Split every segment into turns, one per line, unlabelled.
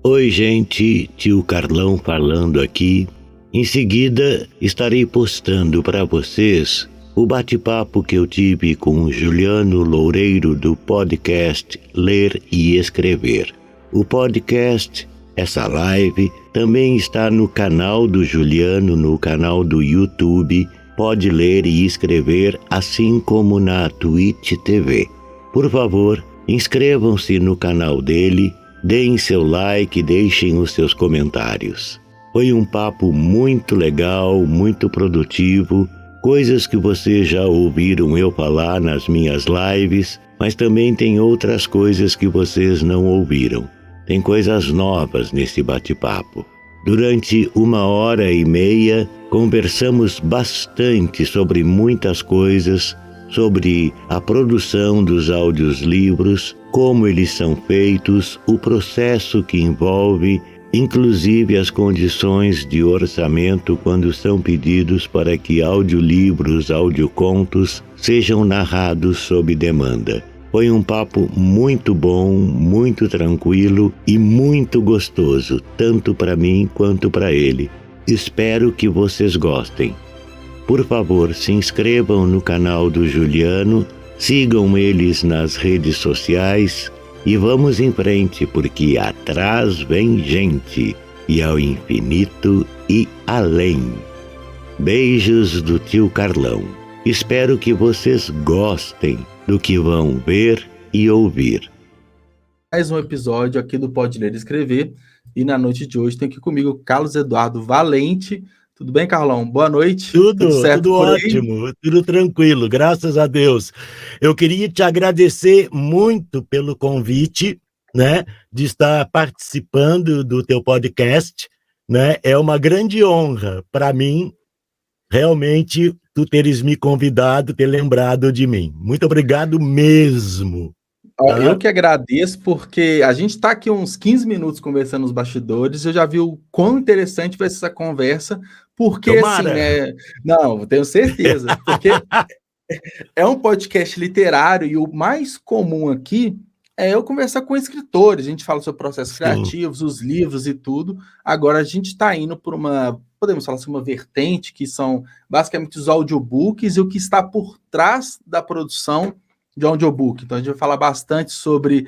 Oi, gente, tio Carlão falando aqui. Em seguida, estarei postando para vocês o bate-papo que eu tive com o Juliano Loureiro do podcast Ler e Escrever. O podcast, essa live, também está no canal do Juliano, no canal do YouTube, Pode Ler e Escrever, assim como na Twitch TV. Por favor, inscrevam-se no canal dele, deem seu like, deixem os seus comentários. Foi um papo muito legal, muito produtivo, coisas que vocês já ouviram eu falar nas minhas lives, mas também tem outras coisas que vocês não ouviram. Tem coisas novas nesse bate-papo. Durante 1h30, conversamos bastante sobre muitas coisas, sobre a produção dos audiolivros, como eles são feitos, o processo que envolve, inclusive as condições de orçamento quando são pedidos para que audiolivros, audiocontos sejam narrados sob demanda. Foi um papo muito bom, muito tranquilo e muito gostoso, tanto para mim quanto para ele. Espero que vocês gostem. Por favor, se inscrevam no canal do Juliano, sigam eles nas redes sociais e vamos em frente, porque atrás vem gente e ao infinito e além. Beijos do tio Carlão. Espero que vocês gostem do que vão ver e ouvir.
Mais um episódio aqui do Pode Ler e Escrever, e na noite de hoje tem aqui comigo Carlos Eduardo Valente. Tudo bem, Carlão? Boa noite.
Tudo certo, tudo ótimo, tudo tranquilo, graças a Deus. Eu queria te agradecer muito pelo convite, né, de estar participando do teu podcast, né? É uma grande honra para mim, realmente, tu teres me convidado, ter lembrado de mim. Muito obrigado mesmo.
Eu que agradeço, porque a gente está aqui uns 15 minutos conversando nos bastidores, eu já vi o quão interessante vai ser essa conversa, porque
Tomara.
assim, não, tenho certeza, porque é um podcast literário e o mais comum aqui é eu conversar com escritores, a gente fala sobre processos criativos, os livros e tudo. Agora a gente está indo por podemos falar assim, uma vertente, que são basicamente os audiobooks e o que está por trás da produção de audiobook. Então a gente vai falar bastante sobre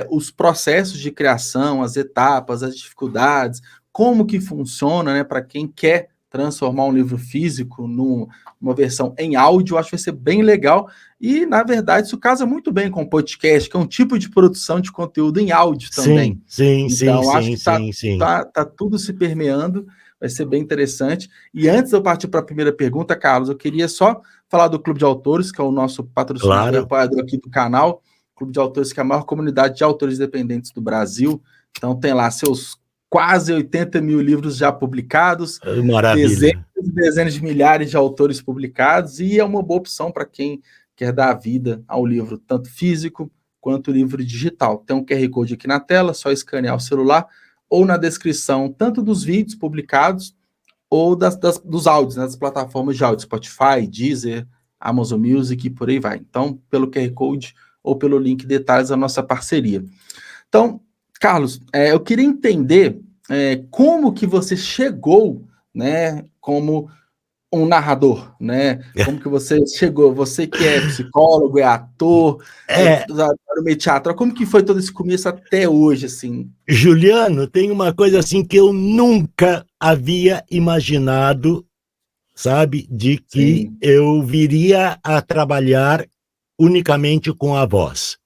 os processos de criação, as etapas, as dificuldades, como que funciona, né, para quem quer transformar um livro físico numa versão em áudio. Acho que vai ser bem legal. E, na verdade, isso casa muito bem com o podcast, que é um tipo de produção de conteúdo em áudio também.
Sim,
então, acho que tá tudo se permeando, vai ser bem interessante. E antes de eu partir para a primeira pergunta, Carlos, eu queria só falar do Clube de Autores, que é o nosso patrocinador e apoiador aqui do canal. Clube de Autores, que é a maior comunidade de autores independentes do Brasil. Então, tem lá seus quase 80 mil livros já publicados, dezenas de milhares de autores publicados, e é uma boa opção para quem quer dar vida ao livro, tanto físico quanto livro digital. Tem um QR Code aqui na tela, só escanear o celular, ou na descrição, tanto dos vídeos publicados, ou dos áudios, né, das plataformas de áudio, Spotify, Deezer, Amazon Music e por aí vai. Então, pelo QR Code ou pelo link detalhes da nossa parceria. Então, Carlos, eu queria entender como que você chegou, né, como um narrador, né? Como que você chegou? Você que é psicólogo, é ator, no teatro, como que foi todo esse começo até hoje, assim?
Juliano, tem uma coisa assim que eu nunca havia imaginado, sabe, de que eu viria a trabalhar unicamente com a voz.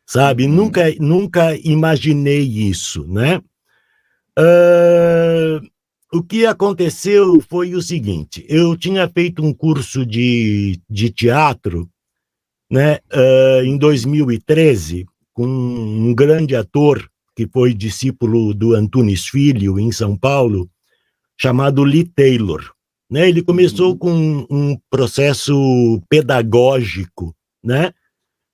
Sabe, nunca imaginei isso, né? O que aconteceu foi o seguinte: eu tinha feito um curso de teatro, né, em 2013, com um grande ator que foi discípulo do Antunes Filho, em São Paulo, chamado Lee Taylor. Né? Ele começou com um processo pedagógico, né,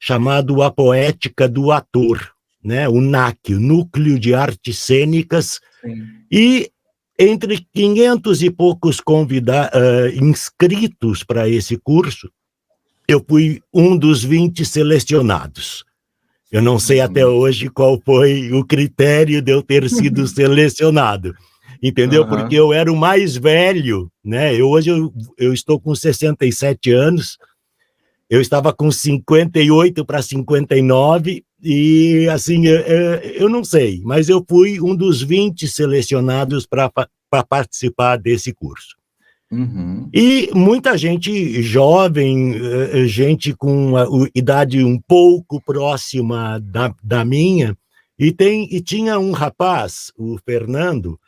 chamado A Poética do Ator, né? O NAC, o Núcleo de Artes Cênicas, e entre 500 e poucos inscritos para esse curso, eu fui um dos 20 selecionados. Eu não sei até hoje qual foi o critério de eu ter sido selecionado, entendeu? Porque eu era o mais velho, né? Hoje eu estou com 67 anos, eu estava com 58 para 59, e assim, eu não sei, mas eu fui um dos 20 selecionados para participar desse curso. E muita gente jovem, gente com a idade um pouco próxima da minha, e tinha um rapaz, o Fernando,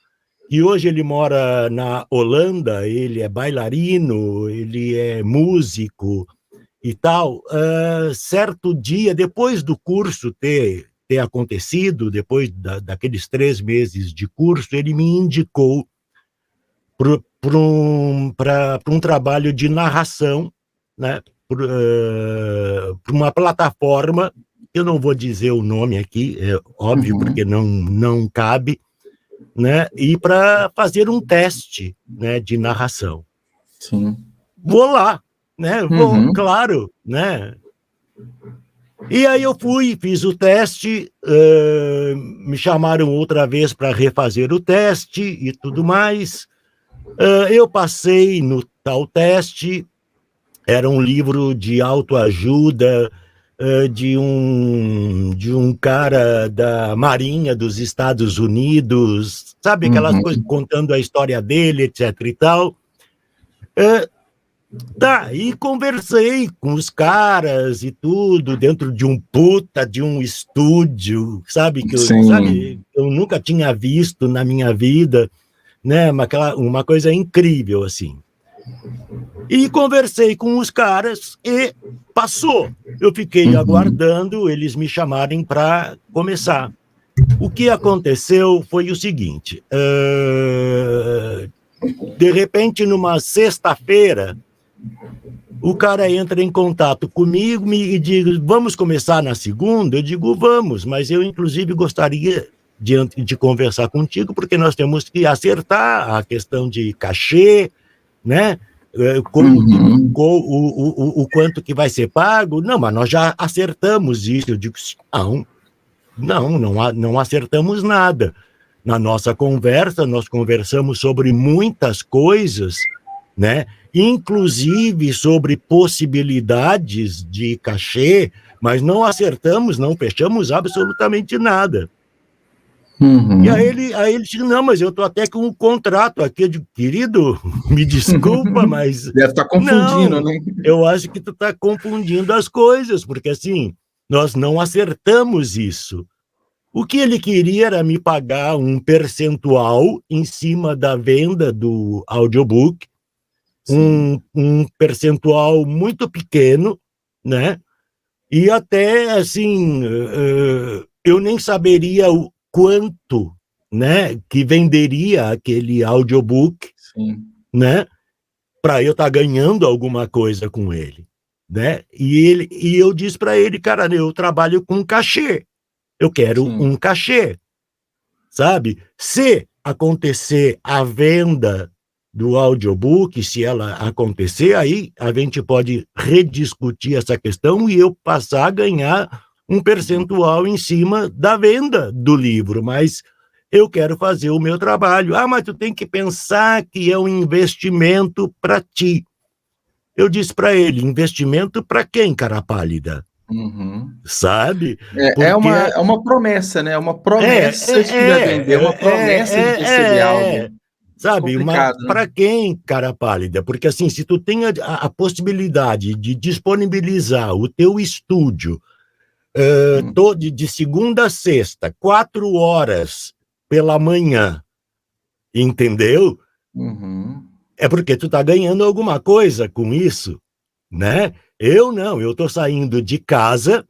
e hoje ele mora na Holanda, ele é bailarino, ele é músico e tal. Certo dia, depois do curso ter acontecido, depois daqueles 3 meses de curso, ele me indicou para um trabalho de narração, né, para uma plataforma, eu não vou dizer o nome aqui, é óbvio, porque não cabe, né, e para fazer um teste, né, de narração.
Sim.
Vou lá, né, vou, claro, né. E aí eu fui, fiz o teste, me chamaram outra vez para refazer o teste e tudo mais. Eu passei no tal teste, era um livro de autoajuda de um cara da Marinha dos Estados Unidos, sabe, aquelas coisas, contando a história dele, etc e tal. E conversei com os caras e tudo, dentro de um estúdio, sabe, eu nunca tinha visto na minha vida, né, uma coisa incrível, assim. E conversei com os caras e passou. Eu fiquei aguardando eles me chamarem para começar. O que aconteceu foi o seguinte, de repente, numa sexta-feira, o cara entra em contato comigo e diz, vamos começar na segunda? Eu digo, vamos, mas eu, inclusive, gostaria de conversar contigo, porque nós temos que acertar a questão de cachê, né? O quanto que vai ser pago. Não, mas nós já acertamos isso. Eu digo, não acertamos nada. Na nossa conversa, nós conversamos sobre muitas coisas, né? Inclusive sobre possibilidades de cachê, mas não acertamos, não fechamos absolutamente nada. E aí ele disse, não, mas eu estou até com um contrato aqui. Eu digo, querido, me desculpa, mas...
Deve estar confundindo, né?
Eu acho que tu está confundindo as coisas, porque assim, nós não acertamos isso. O que ele queria era me pagar um percentual em cima da venda do audiobook, um percentual muito pequeno, né? E até, assim, eu nem saberia o quanto, né, que venderia aquele audiobook, né, para eu estar ganhando alguma coisa com ele, né? E eu disse para ele, cara, eu trabalho com cachê, eu quero um cachê, sabe? Se acontecer a venda do audiobook, se ela acontecer, aí a gente pode rediscutir essa questão e eu passar a ganhar um percentual em cima da venda do livro, mas eu quero fazer o meu trabalho. Mas tu tem que pensar que é um investimento para ti. Eu disse para ele, investimento para quem, cara pálida? Sabe?
É uma promessa, né? Uma promessa de que vai vender, uma promessa de receber algo.
Sabe, para quem, cara pálida? Porque assim, se tu tem a possibilidade de disponibilizar o teu estúdio de segunda a sexta, 4 horas pela manhã, entendeu? É porque tu tá ganhando alguma coisa com isso, né? Eu não, eu tô saindo de casa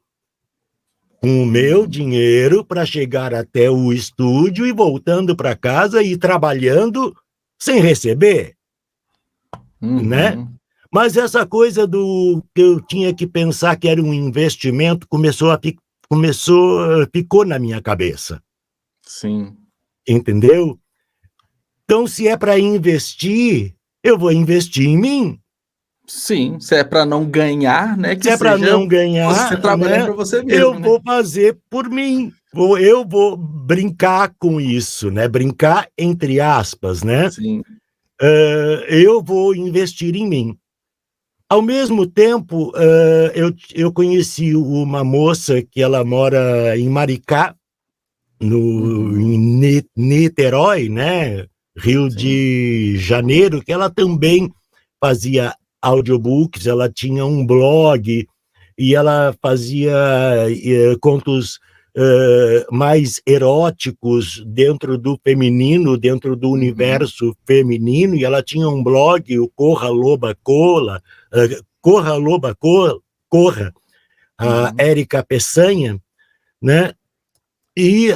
com o meu dinheiro para chegar até o estúdio e voltando para casa e trabalhando sem receber, né? Mas essa coisa do que eu tinha que pensar que era um investimento ficou na minha cabeça.
Sim.
Entendeu? Então, se é para investir, eu vou investir em mim.
Sim, se é para não ganhar, né?
Se é para não ganhar,
você trabalhando, né, para você mesmo,
eu vou fazer por mim. Eu vou brincar com isso, né? Brincar entre aspas, né?
Sim.
Eu vou investir em mim. Ao mesmo tempo, eu conheci uma moça que ela mora em Maricá, em Niterói, né? Rio de Janeiro, que ela também fazia audiobooks, ela tinha um blog e ela fazia contos mais eróticos dentro do feminino, dentro do universo feminino, e ela tinha um blog, o Corra Loba Corra, a Érica Peçanha, né? E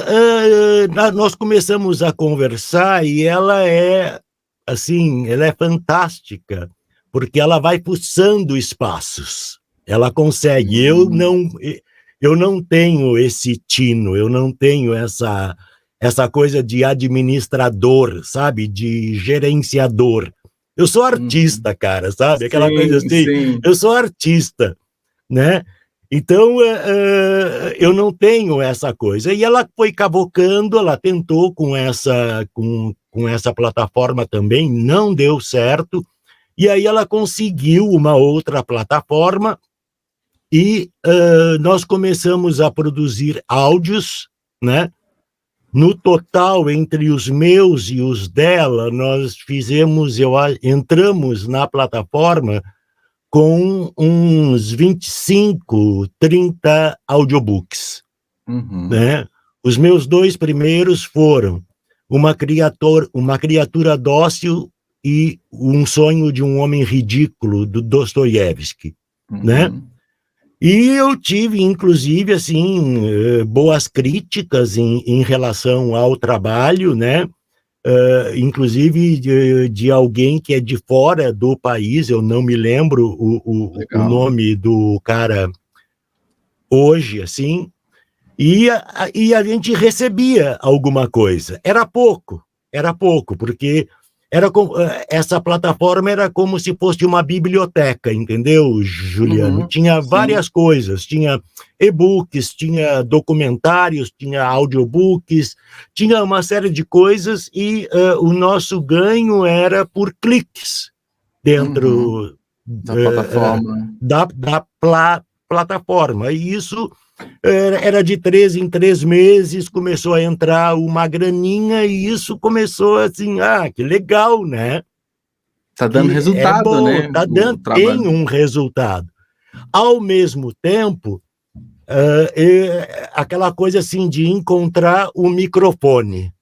nós começamos a conversar e ela é, assim, ela é fantástica, porque ela vai fuçando espaços, ela consegue. Eu não tenho esse tino, eu não tenho essa coisa de administrador, sabe, de gerenciador. Eu sou artista, cara, sabe, aquela coisa assim, eu sou artista, né? Então, eu não tenho essa coisa. E ela foi cavocando, ela tentou com essa plataforma também, não deu certo, e aí ela conseguiu uma outra plataforma e nós começamos a produzir áudios, né? No total, entre os meus e os dela, nós entramos na plataforma com uns 25, 30 audiobooks. Né? Os meus 2 primeiros foram Uma Criatura Dócil e Um Sonho de um Homem Ridículo, do Dostoiévski. Né? E eu tive, inclusive, assim, boas críticas em relação ao trabalho, né? Inclusive de alguém que é de fora do país, eu não me lembro o nome do cara hoje, assim, e a gente recebia alguma coisa. Era pouco, porque essa plataforma era como se fosse uma biblioteca, entendeu, Juliano? Tinha várias coisas, tinha e-books, tinha documentários, tinha audiobooks, tinha uma série de coisas e o nosso ganho era por cliques dentro da plataforma. E isso era de 3 em 3 meses, começou a entrar uma graninha e isso começou assim, que legal, né?
Tá dando resultado, bom, né?
Tá dando, tem um resultado. Ao mesmo tempo, aquela coisa assim de encontrar o microfone.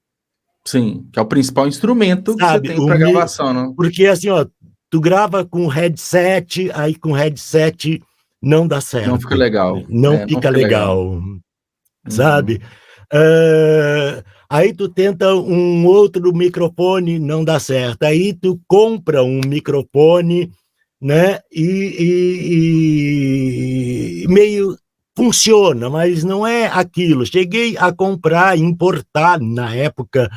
Sim, que é o principal instrumento, sabe, que você tem para gravação, né?
Porque assim, ó, tu grava com headset, aí com headset não dá certo.
Não fica legal.
Não fica legal. Sabe? Aí tu tenta um outro microfone, não dá certo. Aí tu compra um microfone, né? E meio funciona, mas não é aquilo. Cheguei a comprar, importar na época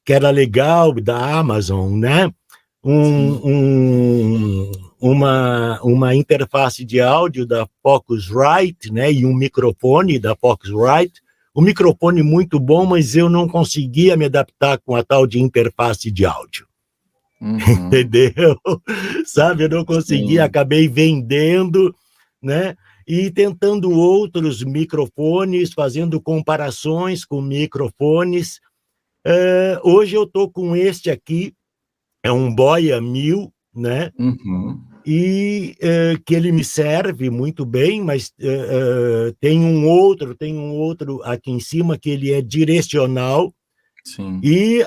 que era legal, da Amazon, né? Uma interface de áudio da Focusrite, né, e um microfone da Focusrite, um microfone muito bom, mas eu não conseguia me adaptar com a tal de interface de áudio. Entendeu? Sabe, eu não conseguia, acabei vendendo, né, e tentando outros microfones, fazendo comparações com microfones. Hoje eu estou com este aqui, é um Boya 1000, né? E que ele me serve muito bem, mas tem um outro aqui em cima que ele é direcional.
Sim.
E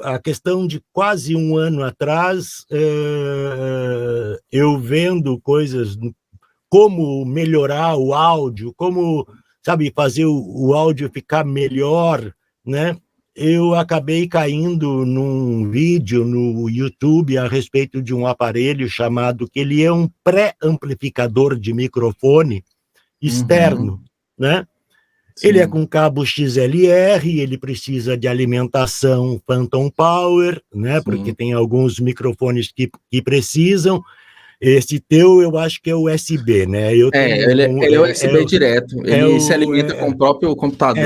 a questão de quase um ano atrás, eu vendo coisas, como melhorar o áudio, como, sabe, fazer o áudio ficar melhor, né? Eu acabei caindo num vídeo no YouTube a respeito de um aparelho chamado, que ele é um pré-amplificador de microfone externo, né? Sim. Ele é com cabo XLR, ele precisa de alimentação Phantom Power, né? Sim. Porque tem alguns microfones que precisam,
Esse teu, eu acho que é USB, né?
Ele é USB direto. Ele se alimenta com o próprio computador.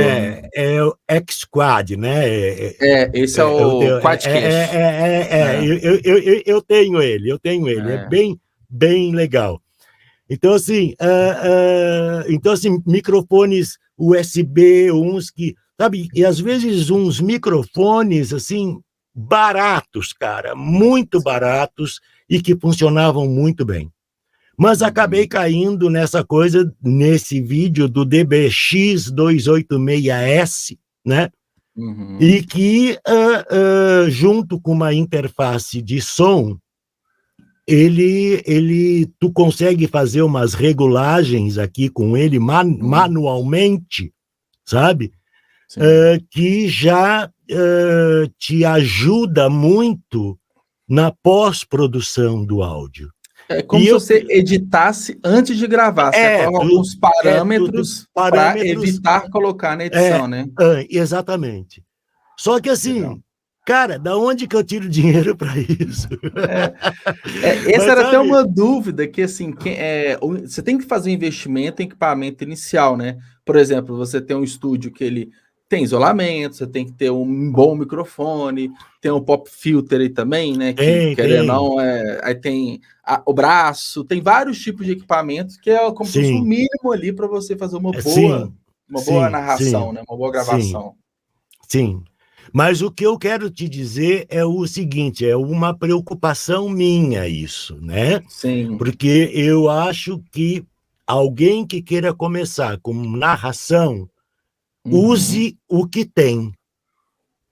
É o X-Quad, né?
Esse é o Quadcast.
Eu tenho ele. É bem legal. Então, assim, microfones USB, uns que, sabe, e às vezes uns microfones, assim, baratos, cara, muito baratos e que funcionavam muito bem. Mas acabei caindo nesse vídeo do DBX286S, né? E que, junto com uma interface de som, tu consegue fazer umas regulagens aqui com ele manualmente, sabe? Que já te ajuda muito na pós-produção do áudio.
É como se você editasse antes de gravar. Você coloca alguns parâmetros para evitar colocar na edição, né?
Exatamente. Só que assim, cara, da onde que eu tiro dinheiro para isso?
Essa era até uma dúvida, que assim, você tem que fazer um investimento em equipamento inicial, né? Por exemplo, você tem um estúdio que ele tem isolamento, você tem que ter um bom microfone, tem um pop filter aí também, né? Que querendo ou não, aí tem o braço, tem vários tipos de equipamentos que é como se fosse o mínimo ali para você fazer uma boa narração, né? Uma boa gravação.
Sim. Mas o que eu quero te dizer é o seguinte, é uma preocupação minha isso, né?
Sim.
Porque eu acho que alguém que queira começar com narração, use o que tem.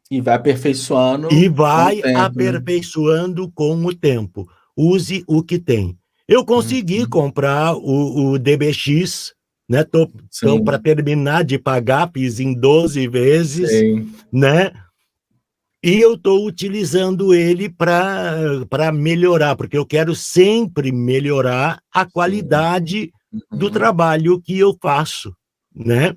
E vai aperfeiçoando.
Aperfeiçoando com o tempo. Use o que tem. Eu consegui comprar o DBX, né? Tô para terminar de pagar, fiz em 12 vezes, né? E eu estou utilizando ele para melhorar, porque eu quero sempre melhorar a qualidade do trabalho que eu faço, né?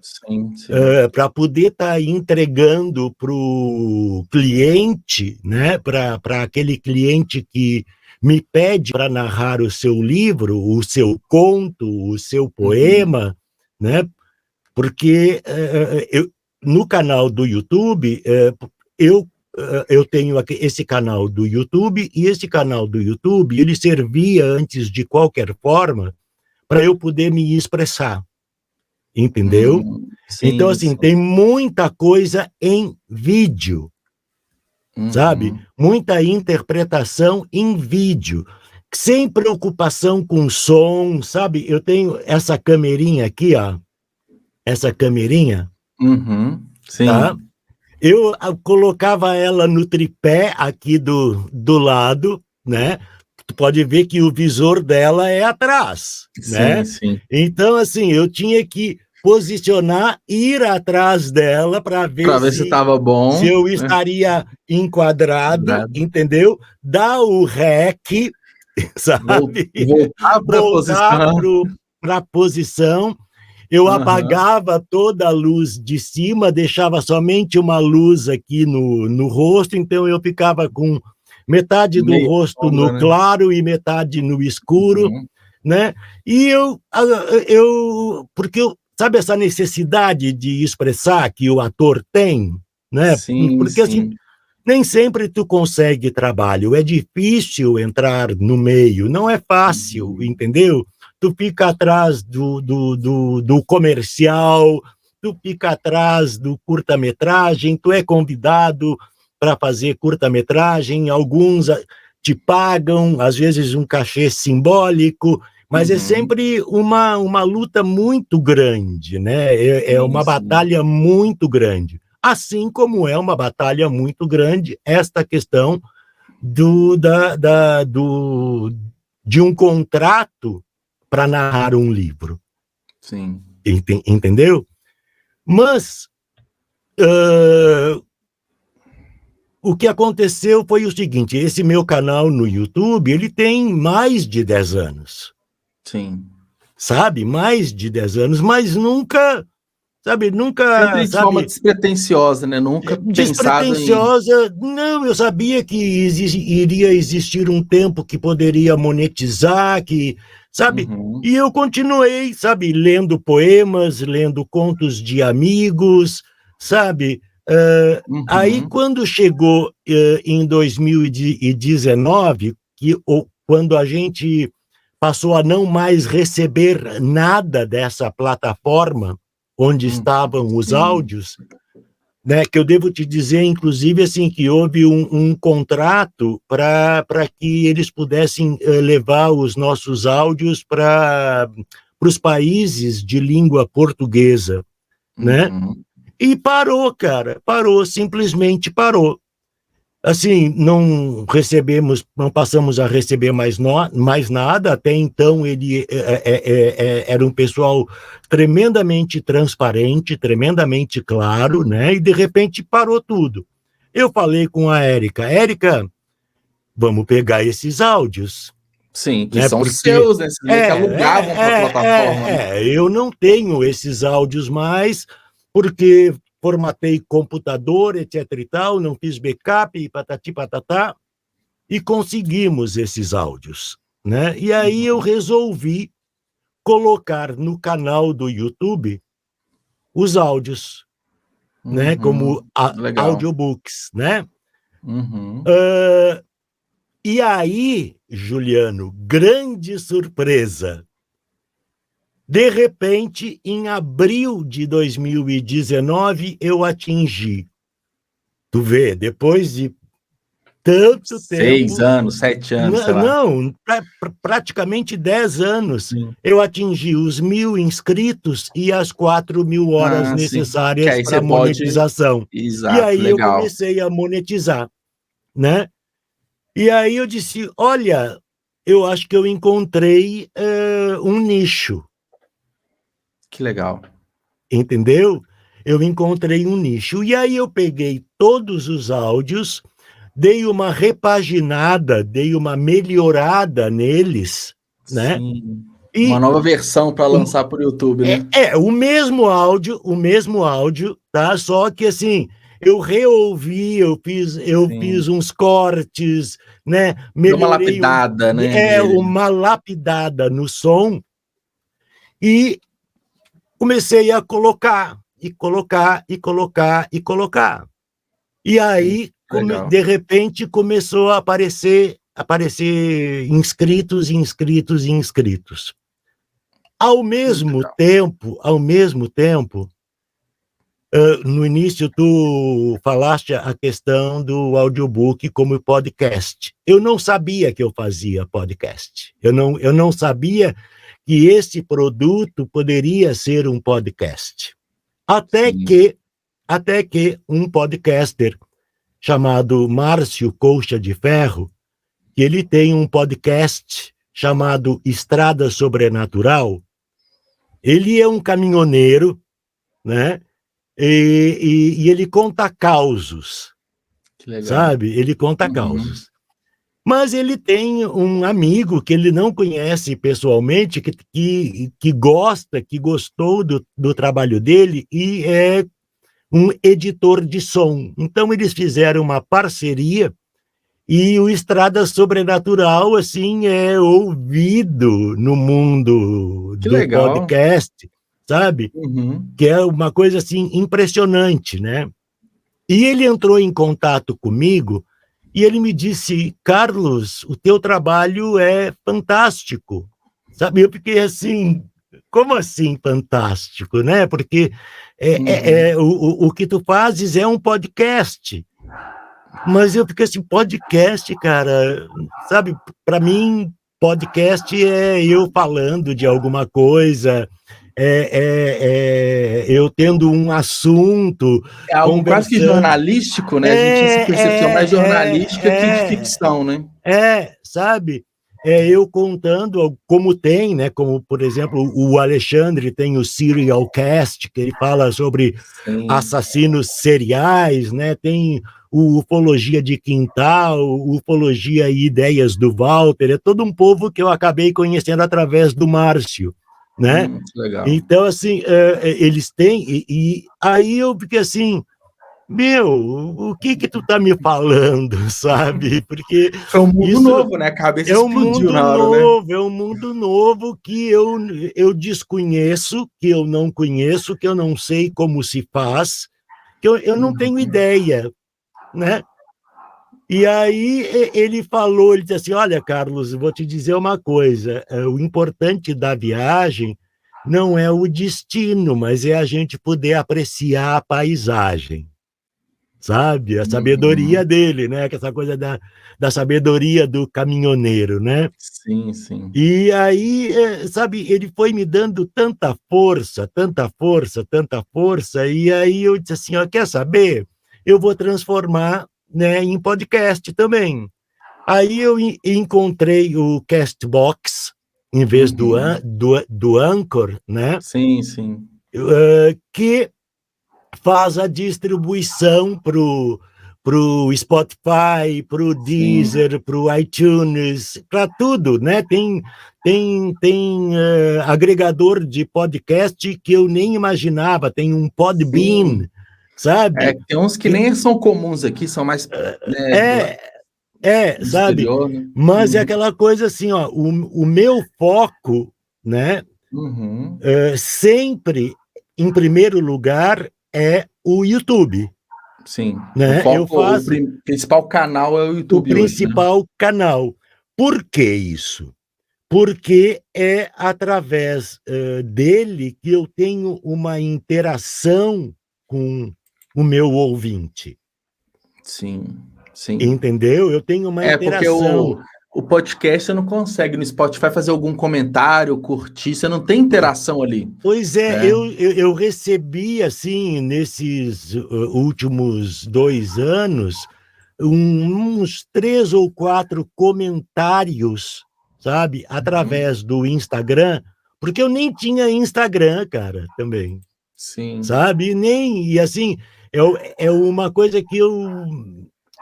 Para poder estar entregando para o cliente, né? Para aquele cliente que me pede para narrar o seu livro, o seu conto, o seu poema, né? Porque no canal do YouTube, eu tenho esse canal do YouTube, e esse canal do YouTube, ele servia antes de qualquer forma para eu poder me expressar, entendeu? Então, assim, tem muita coisa em vídeo, sabe? Muita interpretação em vídeo, sem preocupação com som, sabe? Eu tenho essa camerinha aqui, ó, essa camerinha, tá? Eu colocava ela no tripé aqui do lado, né? Tu pode ver que o visor dela é atrás, né? Então, assim, eu tinha que posicionar, ir atrás dela para ver
se estava bom,
se eu estaria enquadrado, entendeu? Dar o REC, sabe?
Voltar
para a posição. Eu apagava toda a luz de cima, deixava somente uma luz aqui no rosto, então eu ficava com metade do rosto no claro e metade no escuro, né? E porque sabe essa necessidade de expressar que o ator tem, né? Porque assim, nem sempre tu consegue trabalho, é difícil entrar no meio, não é fácil, entendeu? Tu fica atrás do comercial, tu fica atrás do curta-metragem, tu é convidado para fazer curta-metragem, alguns te pagam, às vezes um cachê simbólico, mas é sempre uma luta muito grande, né? É uma batalha muito grande. Assim como é uma batalha muito grande esta questão de um contrato para narrar um livro. Entendeu? Mas o que aconteceu foi o seguinte, esse meu canal no YouTube, ele tem mais de 10 anos. Sabe? Mais de 10 anos, mas nunca sabe, nunca...
Sempre de forma despretensiosa, né? Nunca
despretensiosa, não, eu sabia que iria existir um tempo que poderia monetizar, sabe? E eu continuei, sabe, lendo poemas, lendo contos de amigos, sabe? Aí, quando chegou em 2019, quando a gente passou a não mais receber nada dessa plataforma onde estavam os áudios, né, que eu devo te dizer, inclusive, assim, que houve um contrato para que eles pudessem levar os nossos áudios para os países de língua portuguesa, né? E parou, cara, simplesmente parou. Assim, não passamos a receber mais nada. Até então ele era um pessoal tremendamente transparente, tremendamente claro, né? E de repente parou tudo. Eu falei com a Érica, vamos pegar esses áudios.
Sim, que, né, são seus, né? Vocês que alugavam para a plataforma.
Eu não tenho esses áudios mais, porque formatei computador, etc e tal, não fiz backup, e patati patatá, e conseguimos esses áudios, né? E aí eu resolvi colocar no canal do YouTube os áudios, né? Como audiobooks, né? E aí, Juliano, grande surpresa. De repente, em abril de 2019, eu atingi. Tu vê, depois de tanto tempo...
6 anos, 7 anos, sei lá.
Não, praticamente 10 anos. Eu atingi os 1.000 inscritos e as 4.000 horas necessárias para monetização.
Exato,
e aí
legal.
Eu comecei a monetizar, né? E aí eu disse, olha, eu acho que eu encontrei um nicho.
Que legal.
Entendeu? Eu encontrei um nicho. E aí eu peguei todos os áudios, dei uma repaginada, dei uma melhorada neles, né?
Sim. Uma nova versão para lançar para o YouTube, né?
O mesmo áudio, tá? Só que assim, eu reouvi, eu fiz uns cortes, né?
Melhorei uma lapidada, né?
Uma lapidada no som. E comecei a colocar. E aí, de repente, começou a aparecer inscritos. Ao mesmo tempo, no início tu falaste a questão do audiobook como podcast. Eu não sabia que eu fazia podcast. Eu não sabia que esse produto poderia ser um podcast. Até que um podcaster chamado Márcio Colcha de Ferro, que ele tem um podcast chamado Estrada Sobrenatural. Ele é um caminhoneiro, né? E ele conta causos, sabe? Ele conta causos. Mas ele tem um amigo que ele não conhece pessoalmente, que gostou do trabalho dele e é um editor de som. Então, eles fizeram uma parceria e o Estrada Sobrenatural, assim, é ouvido no mundo do podcast, sabe? Que é uma coisa, assim, impressionante, né? E ele entrou em contato comigo e ele me disse, Carlos, o teu trabalho é fantástico, sabe? Eu fiquei assim, como assim fantástico, né? Porque o que tu fazes é um podcast. Mas eu fiquei assim, podcast, cara, sabe? Para mim, podcast é eu falando de alguma coisa, eu tendo um assunto.
É algo quase que jornalístico, né? A gente tem essa percepção mais jornalística que de ficção, né?
Sabe? Eu contando como tem, né? Como, por exemplo, o Alexandre tem o Serial Cast, que ele fala sobre assassinos seriais, né? Tem o Ufologia de Quintal, Ufologia e Ideias do Walter. É todo um povo que eu acabei conhecendo através do Márcio, né?
Legal.
Então, assim, eles têm, e aí eu fiquei assim, meu, o que tu tá me falando, sabe? Porque
foi um mundo novo, né? A cabeça explodiu na hora, né?
É um mundo novo que eu desconheço, que eu não conheço, que eu não sei como se faz, que eu não tenho ideia, né? E aí ele falou, ele disse assim, olha, Carlos, vou te dizer uma coisa, o importante da viagem não é o destino, mas é a gente poder apreciar a paisagem, sabe? A sabedoria dele, né? Essa coisa da sabedoria do caminhoneiro, né?
Sim, sim.
E aí, sabe, ele foi me dando tanta força, tanta força, tanta força, e aí eu disse assim, ó, quer saber? Eu vou transformar, né, em podcast também. Aí eu encontrei o Castbox, em vez do Anchor, né?
Sim, sim.
Que faz a distribuição pro Spotify, pro Deezer, pro iTunes, para tudo, né? Tem agregador de podcast que eu nem imaginava, tem um Podbean, sabe?
Tem uns que nem são comuns aqui, são mais...
Né, sabe?
Exterior, né?
Mas é aquela coisa assim, ó, o meu foco, né? Sempre, em primeiro lugar, é o YouTube.
Sim.
Né?
O principal canal é o YouTube.
O principal hoje, né? Canal. Por que isso? Porque é através dele que eu tenho uma interação com o meu ouvinte.
Sim, sim.
Entendeu? Eu tenho uma interação.
Porque o podcast você não consegue no Spotify fazer algum comentário, curtir, você não tem interação ali.
Pois é, né? eu recebi, assim, nesses últimos 2 anos, uns 3 ou 4 comentários, sabe? Através do Instagram, porque eu nem tinha Instagram, cara, também.
Sim.
Sabe? E assim, é uma coisa que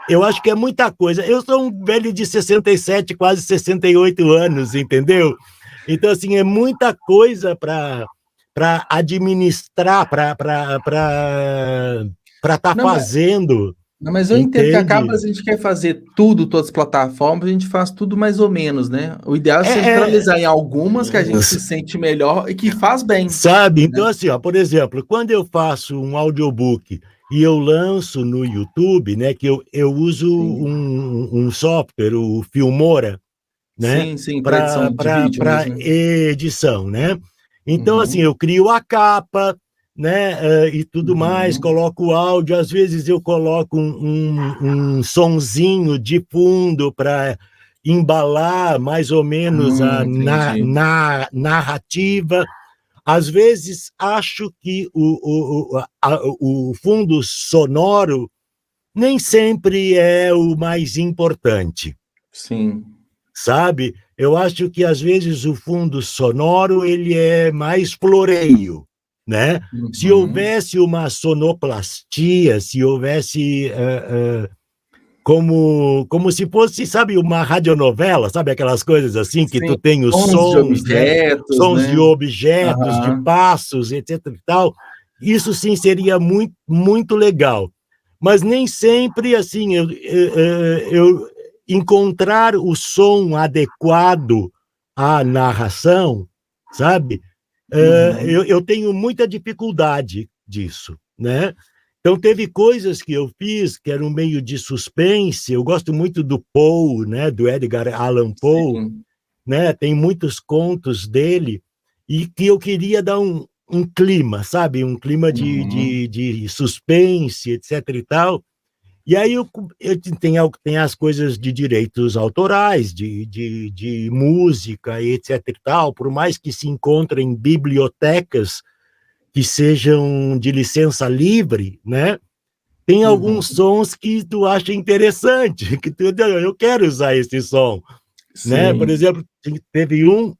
eu acho que é muita coisa. Eu sou um velho de 67, quase 68 anos, entendeu? Então, assim, é muita coisa para administrar, para estar fazendo.
Não, mas eu entendo que acaba, a gente quer fazer tudo, todas as plataformas, a gente faz tudo mais ou menos, né? O ideal é centralizar em algumas que a gente se sente melhor e que faz bem.
Sabe? Então, assim, ó, por exemplo, quando eu faço um audiobook e eu lanço no YouTube, né, que eu uso um software, o Filmora, né?
Sim, para edição de vídeo mesmo.
Edição, né? Então, assim, eu crio a capa, né? E tudo mais, coloco o áudio, às vezes eu coloco um sonzinho de fundo para embalar mais ou menos a narrativa. Às vezes acho que o fundo sonoro nem sempre é o mais importante.
Sim.
Sabe? Eu acho que às vezes o fundo sonoro ele é mais floreio, né? Se houvesse uma sonoplastia, se houvesse como se fosse, sabe, uma radionovela, sabe aquelas coisas assim que tu tem os sons
de objetos,
né? Sons de objetos, de passos, etc e tal. Isso sim seria muito, muito legal. Mas nem sempre assim eu encontrar o som adequado à narração, sabe? Eu tenho muita dificuldade disso, né? Então, teve coisas que eu fiz que eram meio de suspense. Eu gosto muito do Poe, né? Do Edgar Allan Poe, né? Tem muitos contos dele e que eu queria dar um clima, sabe? Um clima de suspense, etc e tal. E aí tem as coisas de direitos autorais, de música, etc e tal, por mais que se encontrem bibliotecas que sejam de licença livre, né? Tem alguns sons que tu acha interessante, que eu quero usar esse som, né? Por exemplo, teve um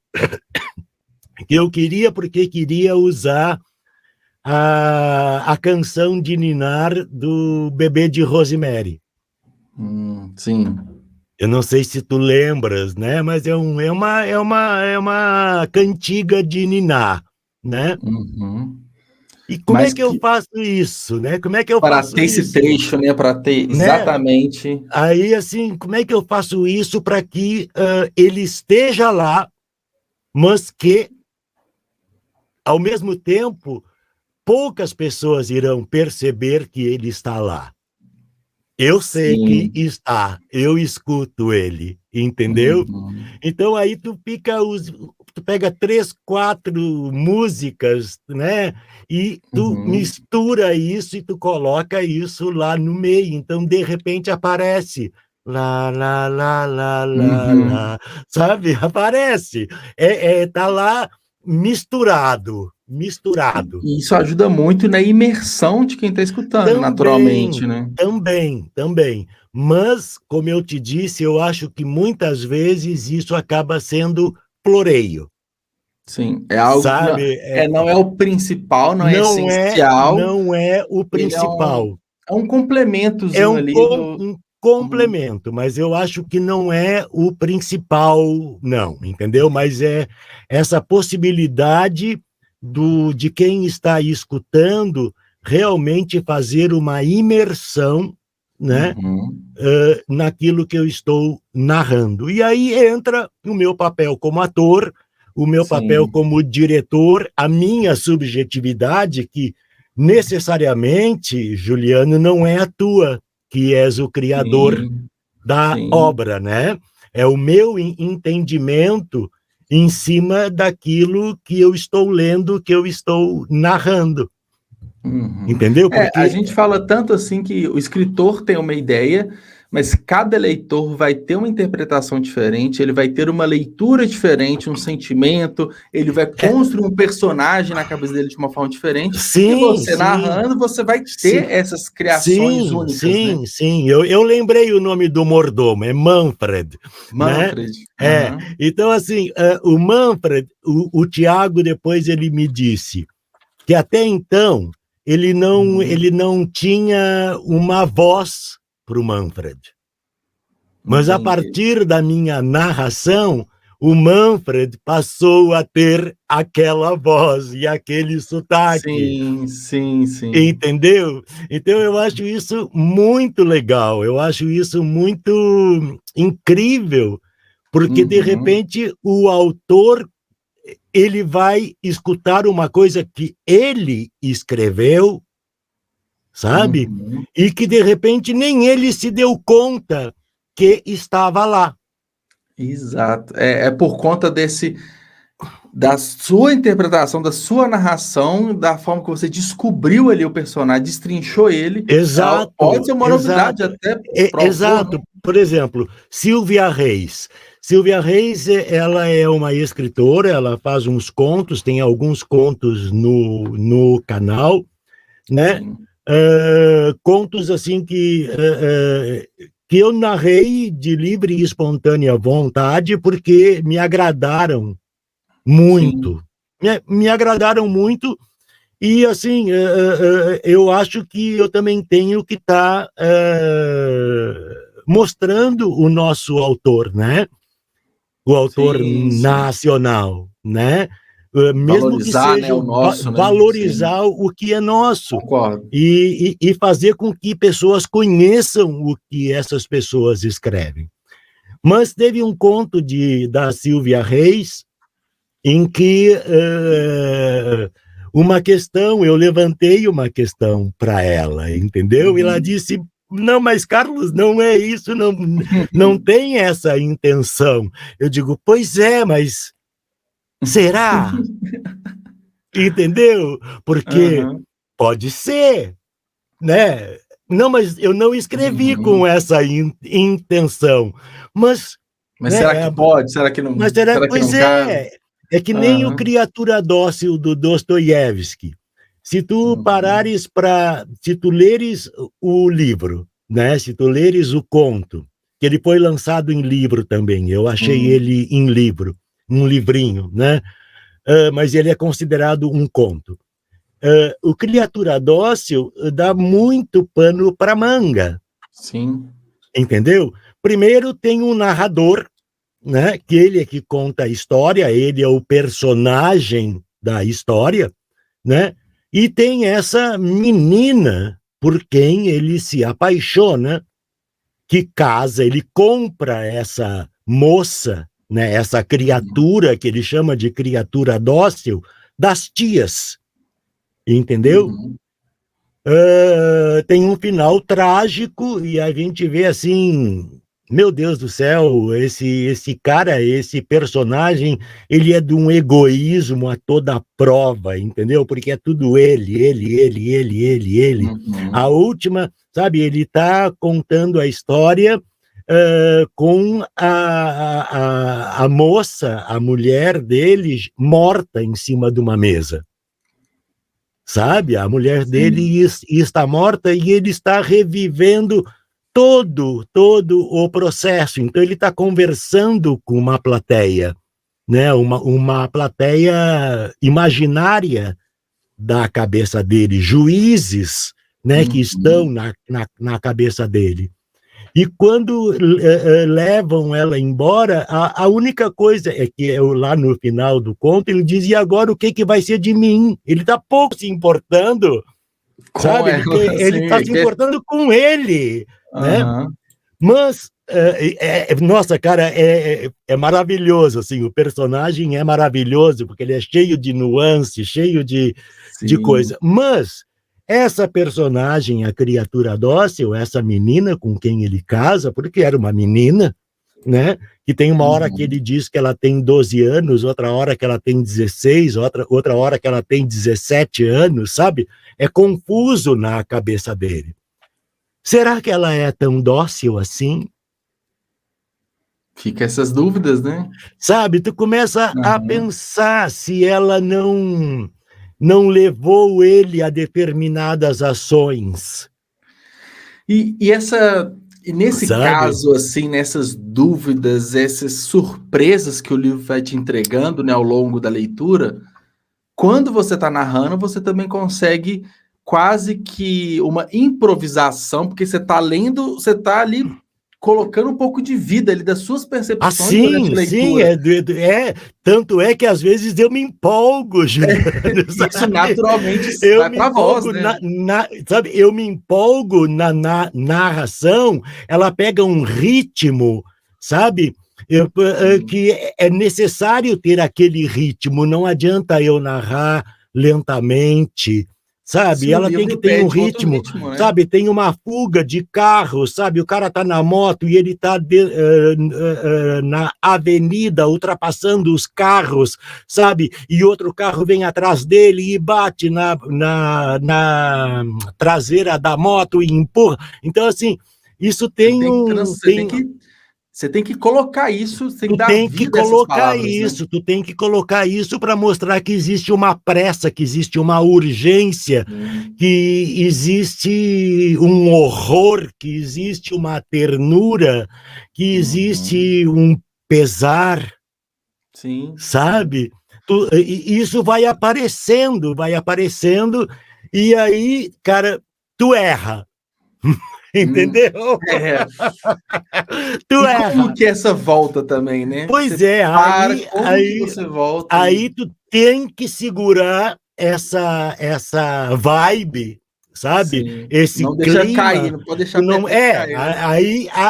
que eu queria porque queria usar a canção de ninar do Bebê de Rosemary.
Sim.
Eu não sei se tu lembras, né? Mas é uma cantiga de niná, né?
Uhum.
E como é que eu faço isso, né? Como é que eu faço
ter esse trecho, né? Para ter exatamente.
Aí, assim, como é que eu faço isso para que ele esteja lá, mas que, ao mesmo tempo, poucas pessoas irão perceber que ele está lá. Eu sei que está, eu escuto ele, entendeu?
Uhum.
Então aí tu pega 3, 4 músicas, né? E tu mistura isso e tu coloca isso lá no meio. Então, de repente, aparece lá, lá, lá, lá, lá, lá, sabe? Aparece. Tá lá misturado.
E isso ajuda muito na imersão de quem está escutando, naturalmente, né?
Também. Mas, como eu te disse, eu acho que muitas vezes isso acaba sendo floreio.
Sim, é algo
sabe?
Não é o principal, não é essencial.
Não é o principal.
É um complementozinho ali.
Um complemento, mas eu acho que não é o principal, não, entendeu? Mas é essa possibilidade de quem está escutando realmente fazer uma imersão, né, naquilo que eu estou narrando. E aí entra o meu papel como ator, o meu papel como diretor, a minha subjetividade, que necessariamente, Juliano, não é a tua, que és o criador da obra, né? É o meu entendimento em cima daquilo que eu estou lendo, que eu estou narrando. Entendeu?
Porque a gente fala tanto assim que o escritor tem uma ideia, mas cada leitor vai ter uma interpretação diferente, ele vai ter uma leitura diferente, um sentimento, ele vai construir um personagem na cabeça dele de uma forma diferente. E você narrando, você vai ter essas criações únicas.
Sim. Eu lembrei o nome do mordomo, é Manfred.
Manfred.
Né? Então, assim, o Manfred, o Tiago depois ele me disse que até então ele não tinha uma voz para o Manfred. Mas a partir da minha narração, o Manfred passou a ter aquela voz e aquele sotaque.
Sim.
Entendeu? Então eu acho isso muito legal, eu acho isso muito incrível, porque de repente o autor ele vai escutar uma coisa que ele escreveu, sabe? E que de repente nem ele se deu conta que estava lá.
Exato. É por conta da sua interpretação, da sua narração, da forma que você descobriu ali o personagem, destrinchou ele.
Exato.
Pode ser uma novidade até.
Exato. Por exemplo, Silvia Reis. Silvia Reis, ela é uma escritora, ela faz uns contos, tem alguns contos no canal, né? Contos assim que eu narrei de livre e espontânea vontade porque me agradaram muito. Me agradaram muito e, assim, eu acho que eu também tenho que estar mostrando o nosso autor, né? O autor nacional, né? Mesmo
valorizar,
que seja
o nosso,
valorizar o que é nosso.
Concordo.
E fazer com que pessoas conheçam o que essas pessoas escrevem. Mas teve um conto da Silvia Reis em que eu levantei uma questão para ela, entendeu? E ela disse, não, mas Carlos, não é isso, não tem essa intenção. Eu digo, pois é, mas será? Entendeu? Porque pode ser, né? Não, mas eu não escrevi com essa intenção. Mas
será que pode? Será que não?
Mas pois é que nem o Criatura Dócil do Dostoiévski. Se tu parares se tu leres o livro, né? Se tu leres o conto, que ele foi lançado em livro também, eu achei ele em livro, um livrinho, né? Mas ele é considerado um conto. O Criatura Dócil dá muito pano para manga.
Sim.
Entendeu? primeiro tem um narrador, né, que ele é que conta a história, ele é o personagem da história, né, e tem essa menina por quem ele se apaixona, que casa, ele compra essa moça, né, essa criatura que ele chama de criatura dócil, das tias, entendeu? Tem um final trágico e a gente vê assim, meu Deus do céu, esse cara, esse personagem, ele é de um egoísmo a toda prova, entendeu? Porque é tudo ele. A última, sabe, ele está contando a história com a moça, a mulher dele, morta em cima de uma mesa. Sabe? A mulher dele está morta e ele está revivendo todo o processo. Então, ele está conversando com uma plateia, né? Uma plateia imaginária da cabeça dele, juízes, né? Que estão na cabeça dele. E quando levam ela embora, a única coisa é que lá no final do conto, ele diz, e agora o que vai ser de mim? Ele está pouco se importando, sabe? Ele está se importando com ele, né? Mas, nossa, cara, é maravilhoso, assim, o personagem é maravilhoso, porque ele é cheio de nuance, cheio de coisa. Mas essa personagem, a criatura dócil, essa menina com quem ele casa, porque era uma menina, né? Que tem uma hora que ele diz que ela tem 12 anos, outra hora que ela tem 16, outra hora que ela tem 17 anos, sabe? É confuso na cabeça dele. Será que ela é tão dócil assim?
Fica essas dúvidas, né?
Sabe, tu começa a pensar se ela não levou ele a determinadas ações.
E nesse caso, assim, nessas dúvidas, essas surpresas que o livro vai te entregando, né, ao longo da leitura, quando você está narrando, você também consegue quase que uma improvisação, porque você está lendo, você está ali colocando um pouco de vida ali das suas percepções durante a leitura.
Sim, tanto é que às vezes eu me empolgo, Juliano.
Isso naturalmente
vai para a voz, né? Sabe, eu me empolgo na narração, ela pega um ritmo, sabe? Que é necessário ter aquele ritmo, não adianta eu narrar lentamente, sabe? Sim, ela tem que ter um ritmo, né? Sabe? Tem uma fuga de carro, sabe? O cara tá na moto e ele tá na avenida ultrapassando os carros, sabe? E outro carro vem atrás dele e bate na traseira da moto e empurra. Então, assim, isso
Você tem que colocar isso,
tu tem que colocar isso para mostrar que existe uma pressa, que existe uma urgência, que existe um horror, que existe uma ternura, que existe um pesar, sabe? Isso vai aparecendo, e aí, cara, tu erra. Entendeu?
Como que é essa volta também, né?
Pois
aí você volta.
Aí tu tem que segurar essa vibe, sabe?
Sim.
Esse
não
clima.
Deixa cair, não pode deixar cair.
Né?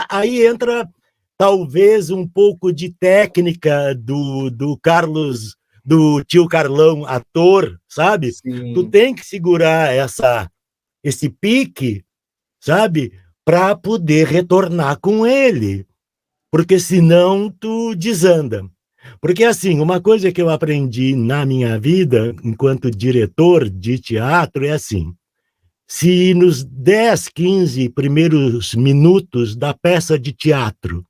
Aí entra talvez um pouco de técnica do Carlos, do tio Carlão, ator, sabe?
Sim.
Tu tem que segurar esse pique, sabe? Para poder retornar com ele. Porque senão tu desanda. Porque, assim, uma coisa que eu aprendi na minha vida, enquanto diretor de teatro, é assim, se nos 10, 15 primeiros minutos da peça de teatro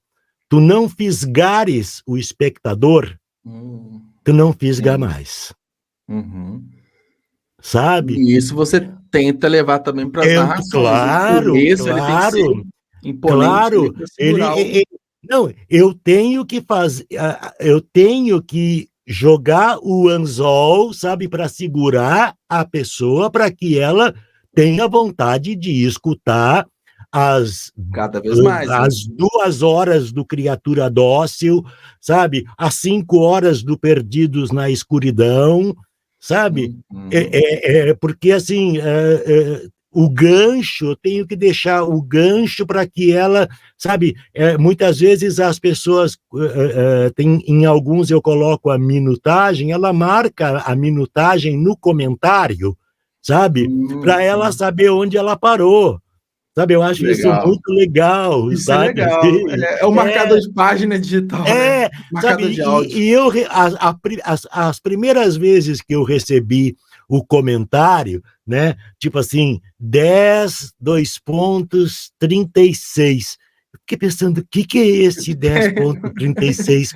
tu não fisgares o espectador, tu não fisga mais. Sabe?
E isso você tenta levar também para as narrações.
Claro.
Ele tem que ser imponente.
Não, eu tenho que jogar o anzol, sabe, para segurar a pessoa, para que ela tenha vontade de escutar
cada vez mais,
às 2 horas do Criatura Dócil, sabe? Às 5 horas do Perdidos na Escuridão, sabe? Porque, assim, o gancho, eu tenho que deixar o gancho para que ela, sabe? Muitas vezes as pessoas, em alguns eu coloco a minutagem, ela marca a minutagem no comentário, sabe? Para ela saber onde ela parou. Sabe, eu acho isso muito legal.
Isso
sabe?
É legal. É o marcador de página digital, né?
Marcador de áudio. E eu, as primeiras vezes que eu recebi o comentário, né? Tipo assim, 10, 2 pontos, 36. Eu fiquei pensando, o que é esse 10,36?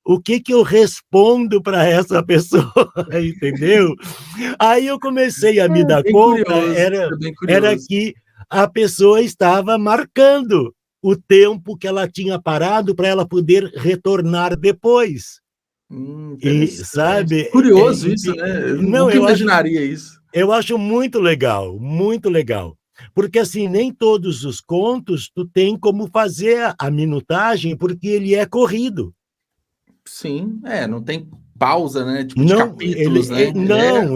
O que eu respondo para essa pessoa, entendeu? Aí eu comecei a me dar conta, era que a pessoa estava marcando o tempo que ela tinha parado para ela poder retornar depois.
E, sabe? Curioso isso, né? Eu nunca imaginaria isso.
Eu acho muito legal, muito legal. Porque, assim, nem todos os contos tu tem como fazer a minutagem, porque ele é corrido.
Sim, não tem pausa, né? Tipo, de capítulos, né?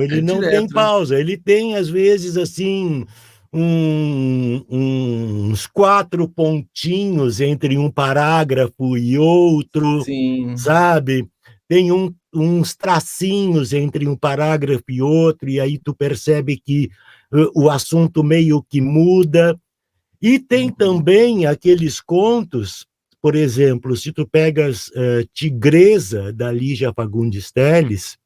Ele não tem pausa. Ele tem, às vezes, assim, uns 4 pontinhos entre um parágrafo e outro, sabe? Tem uns tracinhos entre um parágrafo e outro, e aí tu percebe que o assunto meio que muda. E tem também aqueles contos, por exemplo, se tu pegas Tigresa, da Lígia Fagundes Telles,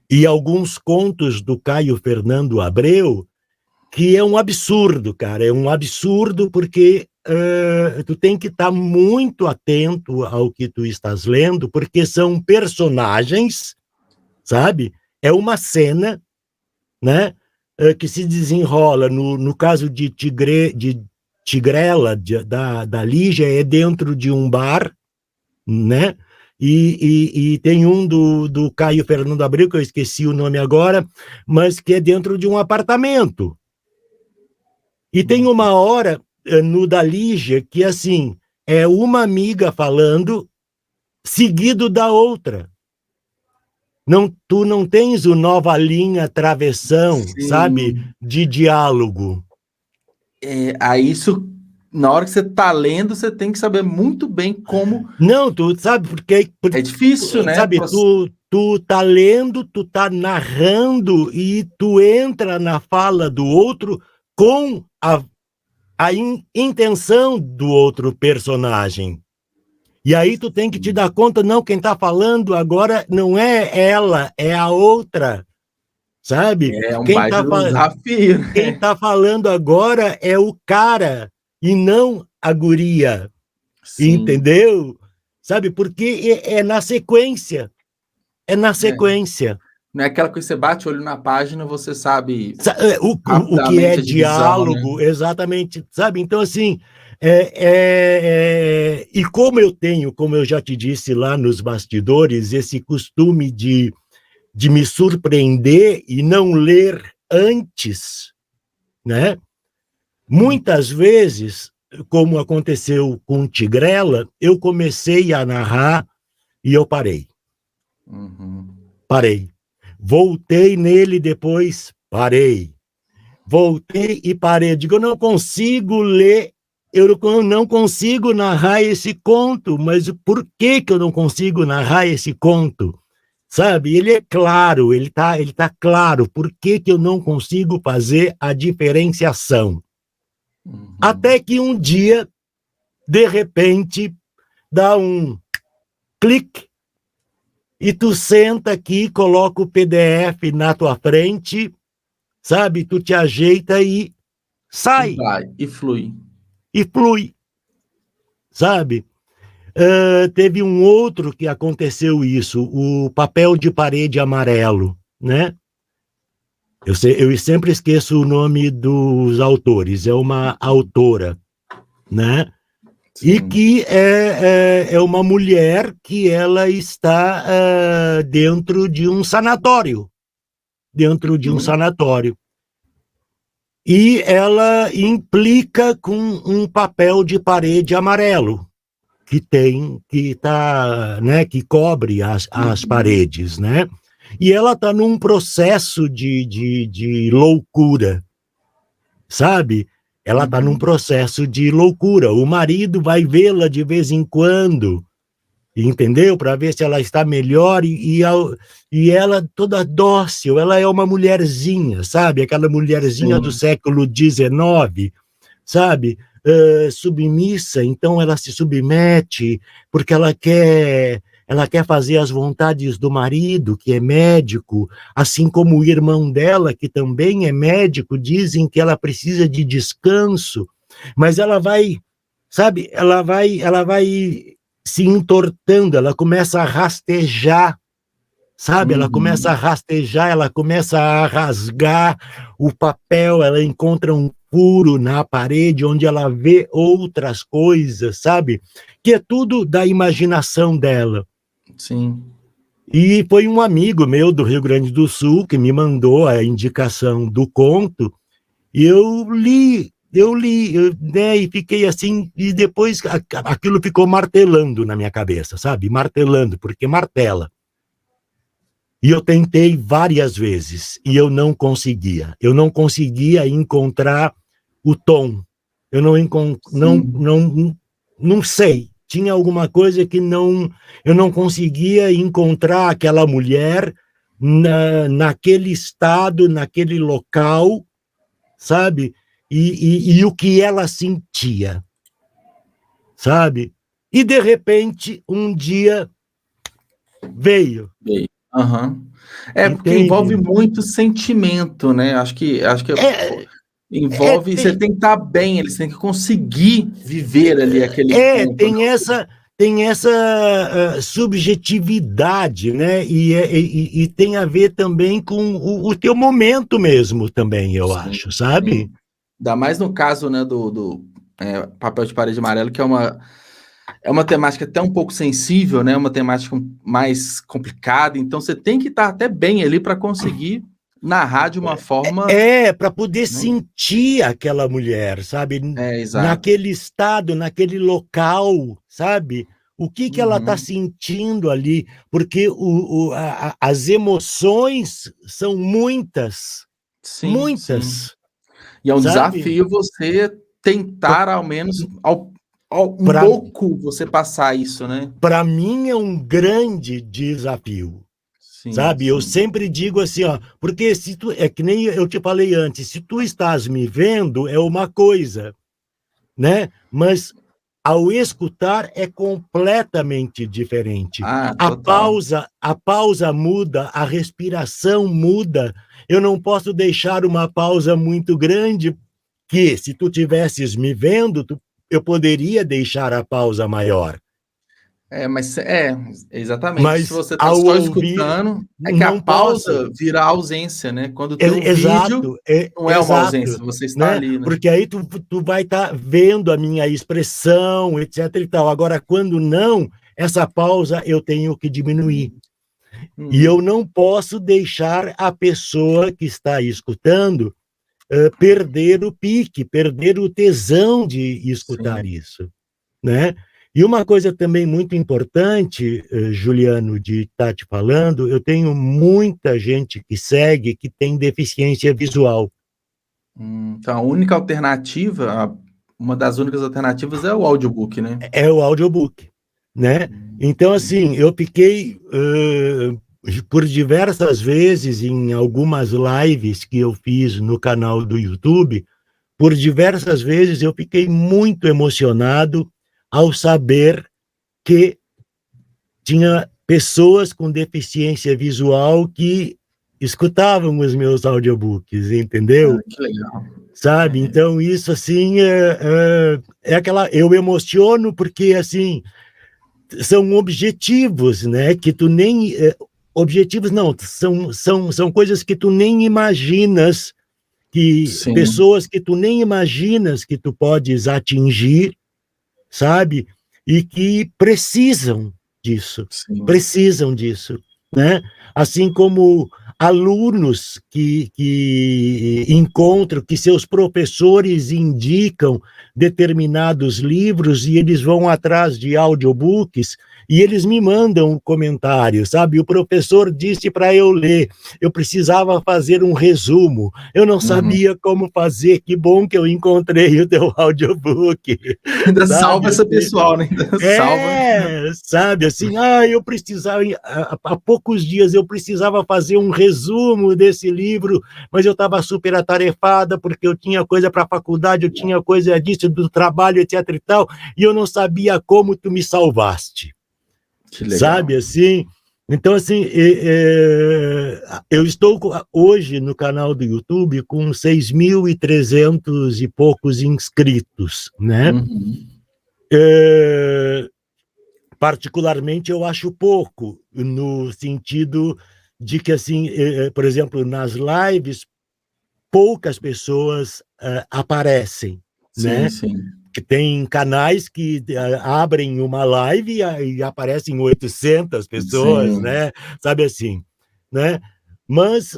e alguns contos do Caio Fernando Abreu, que é um absurdo, cara, é um absurdo porque tu tem que estar muito atento ao que tu estás lendo, porque são personagens, sabe? É uma cena, né? Que se desenrola, no caso de Tigrela, da Lígia, é dentro de um bar, né? E tem um do Caio Fernando Abreu, que eu esqueci o nome agora, mas que é dentro de um apartamento. E tem uma hora no da Lígia que, assim, é uma amiga falando seguido da outra. Tu não tens o nova linha travessão, sabe, de diálogo.
Isso, na hora que você está lendo, você tem que saber muito bem como...
Não, tu sabe, porque
é difícil, né?
Sabe, tu tá lendo, tu tá narrando e tu entra na fala do outro com a intenção do outro personagem. E aí tu tem que te dar conta, não, quem tá falando agora não é ela, é a outra, sabe?
É um baita desafio, né?
Quem tá falando agora é o cara e não a guria, entendeu? Sabe, porque é na sequência,
Não é aquela coisa que você bate o olho na página, você sabe
o que é diálogo, né? Exatamente, sabe? Então, assim, e como eu já te disse lá nos bastidores, esse costume de me surpreender e não ler antes, né? Muitas vezes, como aconteceu com Tigrela, eu comecei a narrar e eu parei. Parei. Voltei nele depois, parei. Voltei e parei. Digo, eu não consigo ler, eu não consigo narrar esse conto, mas por que eu não consigo narrar esse conto? Sabe? Ele é claro, ele tá claro. Por que eu não consigo fazer a diferenciação? Até que um dia, de repente, dá um clique e tu senta aqui, coloca o PDF na tua frente, sabe? Tu te ajeita e sai.
E flui.
E flui, sabe? Teve um outro que aconteceu isso, o Papel de Parede Amarelo, né? Eu sempre esqueço o nome dos autores, é uma autora, né? Sim. E que é uma mulher que ela está dentro de um sanatório. e ela implica com um papel de parede amarelo que cobre as paredes, né? E ela está num processo de loucura, sabe? Ela está num processo de loucura. O marido vai vê-la de vez em quando, entendeu? Para ver se ela está melhor, e ela toda dócil, ela é uma mulherzinha, sabe? Aquela mulherzinha do século XIX, sabe? Submissa, então ela se submete porque ela quer fazer as vontades do marido, que é médico, assim como o irmão dela, que também é médico. Dizem que ela precisa de descanso, mas ela vai, sabe, ela vai se entortando, ela começa a rastejar, sabe? Ela começa a rastejar, ela começa a rasgar o papel, ela encontra um furo na parede onde ela vê outras coisas, sabe? Que é tudo da imaginação dela.
Sim.
E foi um amigo meu do Rio Grande do Sul que me mandou a indicação do conto, e eu li, né, e fiquei assim, e depois aquilo ficou martelando na minha cabeça, sabe? Martelando, porque martela. E eu tentei várias vezes, e eu não conseguia. Eu não conseguia encontrar o tom. Eu não sei. Tinha alguma coisa que eu não conseguia encontrar aquela mulher naquele estado, naquele local, sabe? E o que ela sentia, sabe? E, de repente, um dia veio.
Uhum. Porque envolve muito sentimento, né? Acho que envolve. Você tem que estar bem, eles têm que conseguir viver ali aquele ponto.
Tem essa subjetividade, né? E tem a ver também com o teu momento mesmo, também, eu acho, sabe?
Sim. Ainda mais no caso, né, do papel de parede amarelo, que é uma temática até um pouco sensível, né? Uma temática mais complicada. Então você tem que estar até bem ali para conseguir narrar de uma forma...
para poder sentir aquela mulher, sabe? Naquele estado, naquele local, sabe? O que ela está sentindo ali? Porque as emoções são muitas. Muitas.
Sim. E é um desafio você tentar, ao menos, pouco você passar isso, né?
Para mim é um grande desafio. Sabe? Eu sempre digo assim, porque é que nem eu te falei antes, se tu estás me vendo é uma coisa, né? Mas ao escutar é completamente diferente. A pausa muda, a respiração muda. Eu não posso deixar uma pausa muito grande, que se tu tivesses me vendo, eu poderia deixar a pausa maior.
Exatamente.
Mas
se você está só escutando, que a pausa vira ausência, né? Quando tem um vídeo, não é uma ausência, você está ali, né?
Porque aí tu vai estar vendo a minha expressão, etc. e tal. Agora, quando não, essa pausa eu tenho que diminuir. E eu não posso deixar a pessoa que está escutando perder o pique, perder o tesão de escutar isso, né? E uma coisa também muito importante, Juliano, de estar te falando, eu tenho muita gente que segue que tem deficiência visual.
Então, a única alternativa, uma das únicas alternativas é o audiobook, né?
É o audiobook, né? Então, assim, eu fiquei por diversas vezes em algumas lives que eu fiz no canal do YouTube, por diversas vezes eu fiquei muito emocionado ao saber que tinha pessoas com deficiência visual que escutavam os meus audiobooks, entendeu?
Que legal.
Sabe? Então, isso, assim, é aquela... Eu emociono porque, assim, são objetivos, né? Que tu nem... objetivos não, são coisas que tu nem imaginas, pessoas que tu nem imaginas que tu podes atingir, sabe? E que precisam disso, né? Assim como alunos que encontram, que seus professores indicam determinados livros e eles vão atrás de audiobooks e eles me mandam um comentário, sabe? O professor disse para eu ler, eu precisava fazer um resumo, eu não sabia como fazer, que bom que eu encontrei o teu audiobook.
Ainda salva essa pessoal, né? Ainda
salva. Sabe, assim, eu precisava, há poucos dias eu precisava fazer um resumo desse livro, mas eu estava super atarefada, porque eu tinha coisa para a faculdade, eu tinha coisa disso, do trabalho, etc e tal, e eu não sabia como tu me salvaste.
Que legal.
Sabe, assim, então, assim, eu estou hoje no canal do YouTube com 6.300 e poucos inscritos, né? Particularmente, eu acho pouco, no sentido de que, assim, por exemplo, nas lives, poucas pessoas aparecem, né?
Sim.
Que tem canais que abrem uma live e aparecem 800 pessoas, né? Sabe assim, né? Mas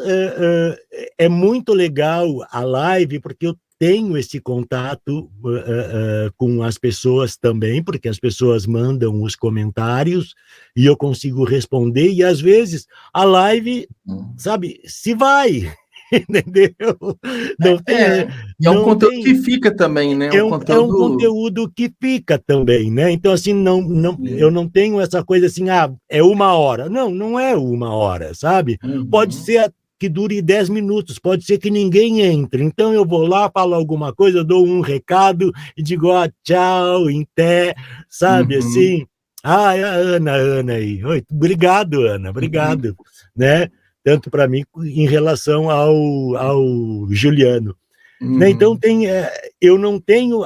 é muito legal a live, porque eu tenho esse contato com as pessoas também, porque as pessoas mandam os comentários e eu consigo responder, e às vezes a live, sabe, se vai... Entendeu? Não tem,
é um conteúdo que fica também, né?
É um conteúdo que fica também, né? Então, assim, eu não tenho essa coisa assim, é 1 hora. Não é 1 hora, sabe? Pode ser que dure 10 minutos, pode ser que ninguém entre. Então, eu vou lá, falo alguma coisa, dou um recado e digo, tchau, até, sabe? Assim, a Ana aí. Oi, obrigado, Ana, obrigado, né? Tanto para mim, em relação ao Juliano. Né? Então, eu não tenho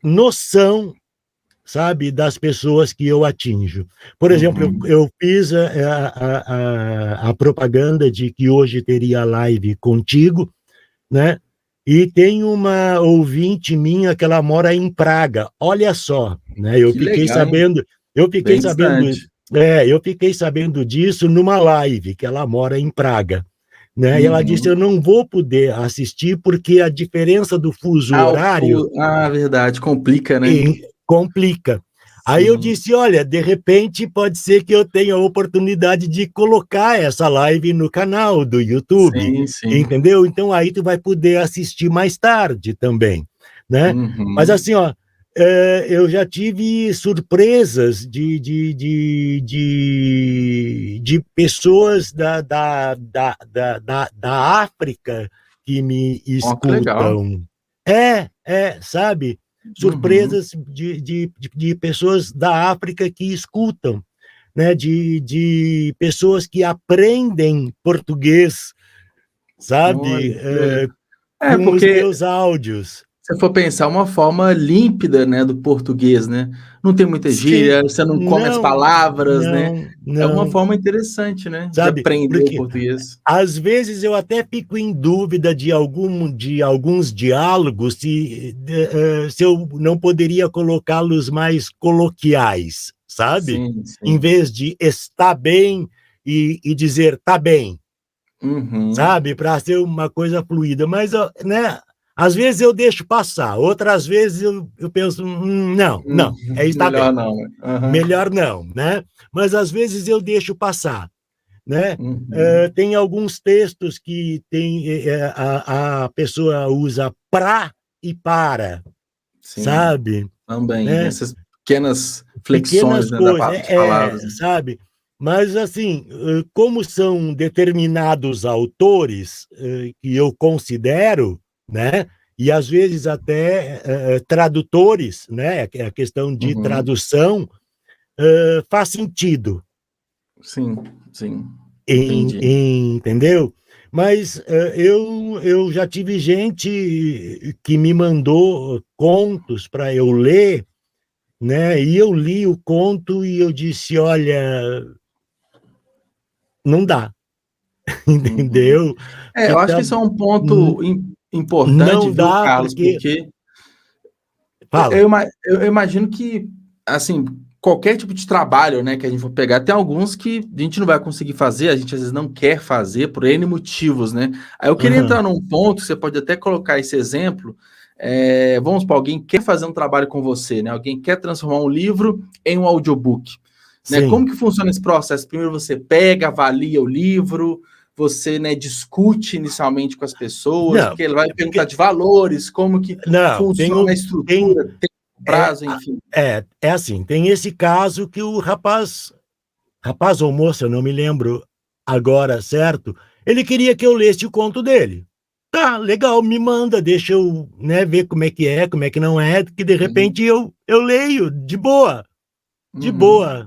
noção, sabe, das pessoas que eu atinjo. Por exemplo, eu fiz a propaganda de que hoje teria live contigo, né? E tem uma ouvinte minha que ela mora em Praga. Olha só, né? Eu fiquei sabendo disso numa live, que ela mora em Praga, né? E ela disse, eu não vou poder assistir porque a diferença do fuso horário...
verdade, complica, né?
Complica. Aí eu disse, olha, de repente pode ser que eu tenha a oportunidade de colocar essa live no canal do YouTube, entendeu? Então aí tu vai poder assistir mais tarde também, né? Mas assim, eu já tive surpresas de pessoas da África que me escutam. Sabe? Surpresas de pessoas da África que escutam, né? De pessoas que aprendem português, sabe? Com os meus áudios.
Se for pensar, uma forma límpida, né, do português, né? Não tem muita gíria, você não come as palavras, né? É uma forma interessante, né,
sabe,
de aprender o português.
Às vezes eu até fico em dúvida de alguns diálogos, se eu não poderia colocá-los mais coloquiais, sabe? Em vez de está bem e dizer tá bem, sabe? Para ser uma coisa fluida. Mas, né? Às vezes eu deixo passar, outras vezes eu penso, não, está
melhor
bem.
Não.
Melhor não, né? Mas às vezes eu deixo passar, né? Tem alguns textos que a pessoa usa pra e para, sabe?
Também,
né?
essas pequenas flexões, né, das palavras.
Sabe? Mas, assim, como são determinados autores que eu considero, né? E às vezes até tradutores, né? A questão de tradução faz sentido.
Sim.
Entendeu? Mas eu já tive gente que me mandou contos para eu ler, né? E eu li o conto e eu disse, olha, não dá. Entendeu?
Eu acho que isso é um ponto importante,
não dá,
Carlos, porque
Fala.
eu imagino que, assim, qualquer tipo de trabalho, né, que a gente for pegar, tem alguns que a gente não vai conseguir fazer, a gente às vezes não quer fazer por N motivos, né? Aí eu queria entrar num ponto, você pode até colocar esse exemplo, vamos para alguém quer fazer um trabalho com você, né? Alguém quer transformar um livro em um audiobook, né? Como que funciona esse processo? Primeiro você pega, avalia o livro, você, né, discute inicialmente com as pessoas, porque ele vai perguntar de valores, como que funciona a estrutura, tempo, prazo, enfim.
É assim, tem esse caso que o rapaz ou moça, eu não me lembro agora, certo? Ele queria que eu lesse o conto dele. Tá, legal, me manda, deixa eu, né, ver como é que não é, que de repente eu leio, de boa,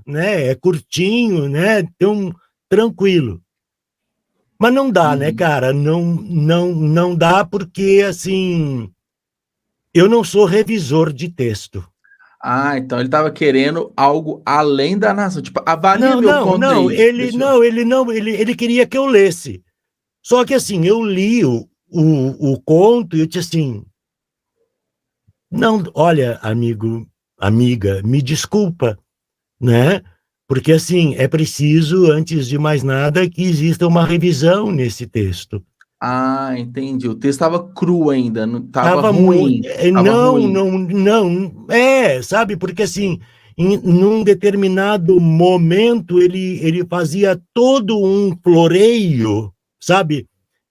né, é curtinho, né, então, tranquilo. Mas não dá, né, cara, não dá porque, assim, eu não sou revisor de texto.
Ah, então ele estava querendo algo além da narração, tipo, avalia meu conto aí.
Ele queria que eu lesse. Só que, assim, eu li o conto e eu disse assim, não, olha, amiga, me desculpa, né? Porque, assim, é preciso, antes de mais nada, que exista uma revisão nesse texto.
Ah, entendi. O texto estava cru ainda, não estava ruim.
Sabe? Porque, assim, num determinado momento, ele fazia todo um floreio, sabe?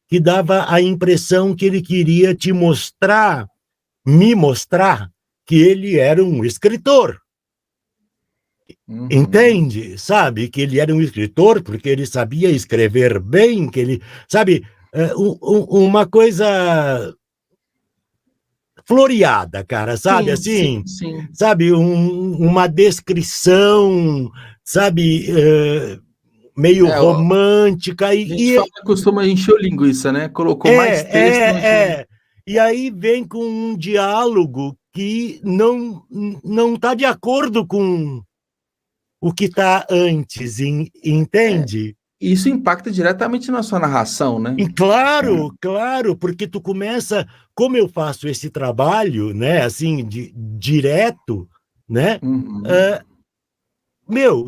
Que dava a impressão que ele queria me mostrar que ele era um escritor. Entende? Sabe? Que ele era um escritor porque ele sabia escrever bem, que ele, sabe, uma coisa floreada, cara, sabe? Assim,
sim.
Sabe, uma descrição, sabe, meio romântica.
A gente costuma encher o linguiça, né? Colocou mais texto.
E aí vem com um diálogo que não está de acordo com o que está antes, entende?
Isso impacta diretamente na sua narração, né?
E claro, porque tu começa, como eu faço esse trabalho, né, assim, direto, né,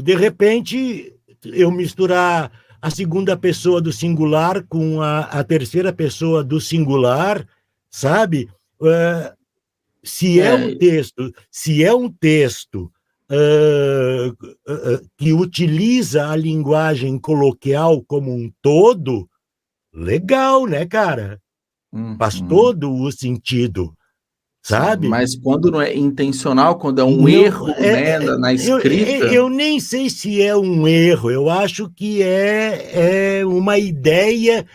de repente, eu misturar a segunda pessoa do singular com a terceira pessoa do singular, sabe? Se é um texto que utiliza a linguagem coloquial como um todo, legal, né, cara? Faz todo o sentido, sabe?
Mas quando não é intencional, quando é um erro, né, na escrita...
Eu nem sei se é um erro, eu acho que é uma ideia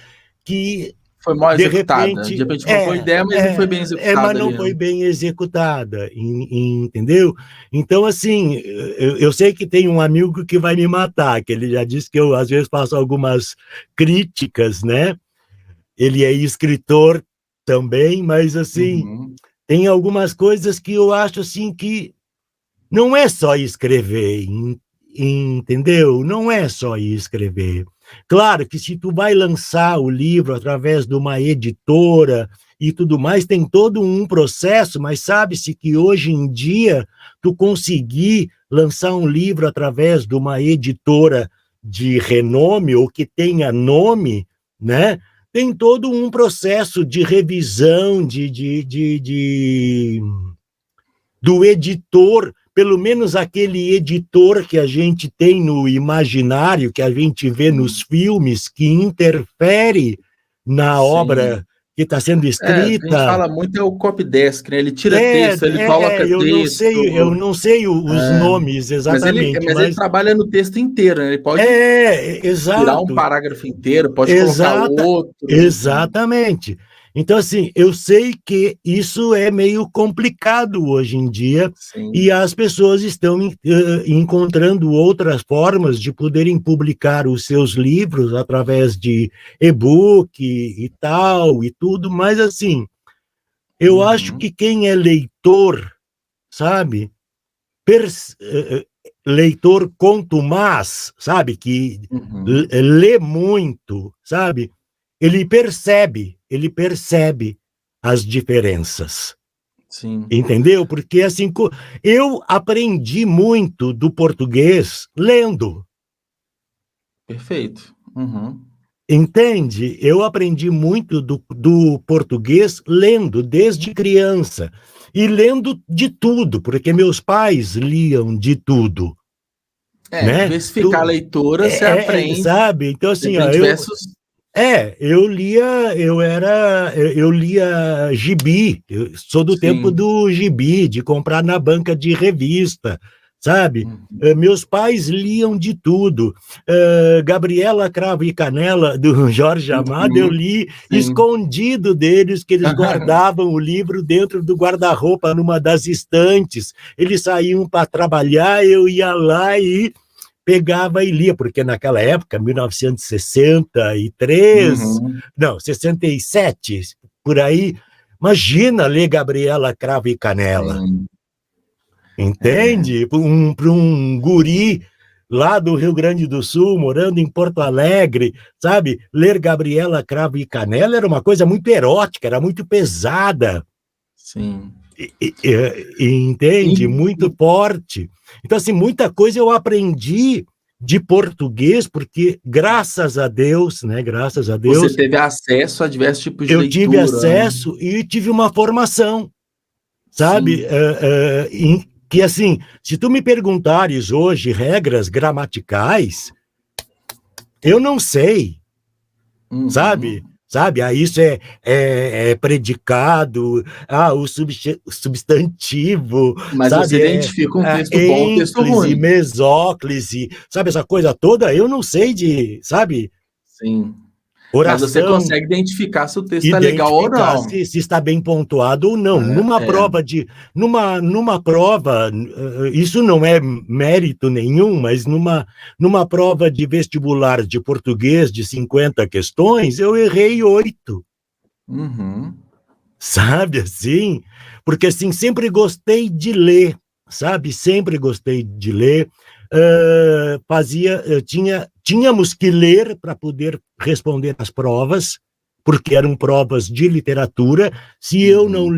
que...
Foi mal executada. De repente foi uma boa ideia, mas não foi bem executada.
Mas não foi bem executada, entendeu? Então, assim, eu sei que tem um amigo que vai me matar, que ele já disse que eu, às vezes, faço algumas críticas, né? Ele é escritor também, mas, assim, tem algumas coisas que eu acho, assim, que não é só escrever, entendeu? Não é só escrever. Claro que se tu vai lançar o livro através de uma editora e tudo mais, tem todo um processo, mas sabe-se que hoje em dia tu conseguir lançar um livro através de uma editora de renome ou que tenha nome, né? Tem todo um processo de revisão do editor, pelo menos aquele editor que a gente tem no imaginário, que a gente vê nos filmes, que interfere na obra que está sendo escrita.
A gente fala muito o copydesk, né? Ele tira texto, ele coloca texto.
Eu não sei os nomes exatamente.
Mas ele trabalha no texto inteiro, né? Ele pode tirar um parágrafo inteiro, pode colocar outro.
Exatamente. Então, assim, eu sei que isso é meio complicado hoje em dia. Sim. E as pessoas estão encontrando outras formas de poderem publicar os seus livros através de e-book e tal, e tudo, mas, assim, eu acho que quem é leitor, sabe, leitor contumaz, sabe, que lê muito, sabe, ele percebe as diferenças.
Sim.
Entendeu? Porque assim, eu aprendi muito do português lendo.
Perfeito. Uhum.
Entende? Eu aprendi muito do português lendo desde criança. E lendo de tudo, porque meus pais liam de tudo. Né?
Diversificar a leitura, você aprende.
Sabe? Então, assim, ó, eu lia gibi, eu sou do tempo do gibi, de comprar na banca de revista, sabe? Meus pais liam de tudo. Gabriela Cravo e Canela, do Jorge Amado, eu li escondido deles, que eles guardavam o livro dentro do guarda-roupa, numa das estantes. Eles saíam para trabalhar, eu ia lá e pegava e lia, porque naquela época, 1963, não, 67, por aí, imagina ler Gabriela Cravo e Canela. Entende? Para um guri lá do Rio Grande do Sul, morando em Porto Alegre, sabe? Ler Gabriela Cravo e Canela era uma coisa muito erótica, era muito pesada.
Sim.
Entende? Muito forte. Então, assim, muita coisa eu aprendi de português, porque, graças a Deus, né? Graças a Deus.
Você teve acesso a diversos tipos de leitura.
Eu tive acesso e tive uma formação, sabe? Que, assim, se tu me perguntares hoje regras gramaticais, eu não sei, sabe? Isso é predicado, o substantivo.
Mas
sabe?
Você identifica um texto bom e um texto ruim.
Mesóclise, sabe essa coisa toda? Eu não sei sabe?
Sim.
Oração,
mas você consegue identificar se o texto está legal ou não.
Se está bem pontuado ou não. Numa prova, isso não é mérito nenhum, mas numa prova de vestibular de português de 50 questões, eu errei 8. Sabe, assim? Porque, assim, sempre gostei de ler, sabe? Sempre gostei de ler. Tínhamos que ler para poder responder às provas, porque eram provas de literatura. Se eu não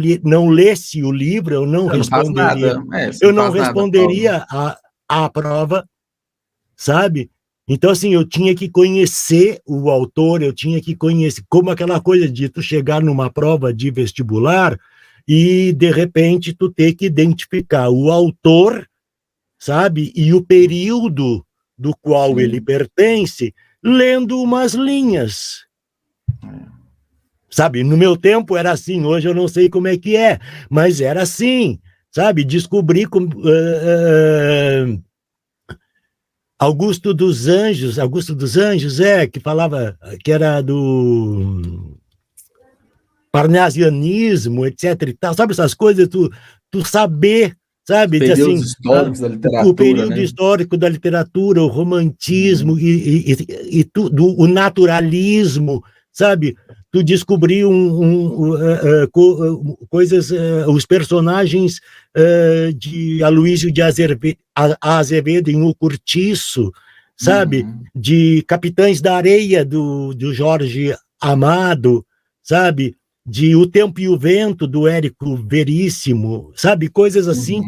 lesse o livro, eu não responderia. Eu não responderia à prova, sabe? Então, assim, eu tinha que conhecer o autor, eu tinha que conhecer, como aquela coisa de tu chegar numa prova de vestibular e, de repente, tu ter que identificar o autor, sabe? E o período do qual ele pertence, lendo umas linhas. Sabe? No meu tempo era assim, hoje eu não sei como é que é, mas era assim, sabe? Descobri como... Augusto dos Anjos, que falava, que era do parnasianismo, etc. e tal, sabe essas coisas, tu saber, sabe?
Períodos históricos da literatura,
o período histórico da literatura, o romantismo e tudo, o naturalismo, sabe? Tu descobrir coisas, os personagens de Aloysio de Azevedo em O Curtiço, sabe? De Capitães da Areia, do Jorge Amado, sabe? De O Tempo e o Vento, do Érico Veríssimo, sabe? Coisas assim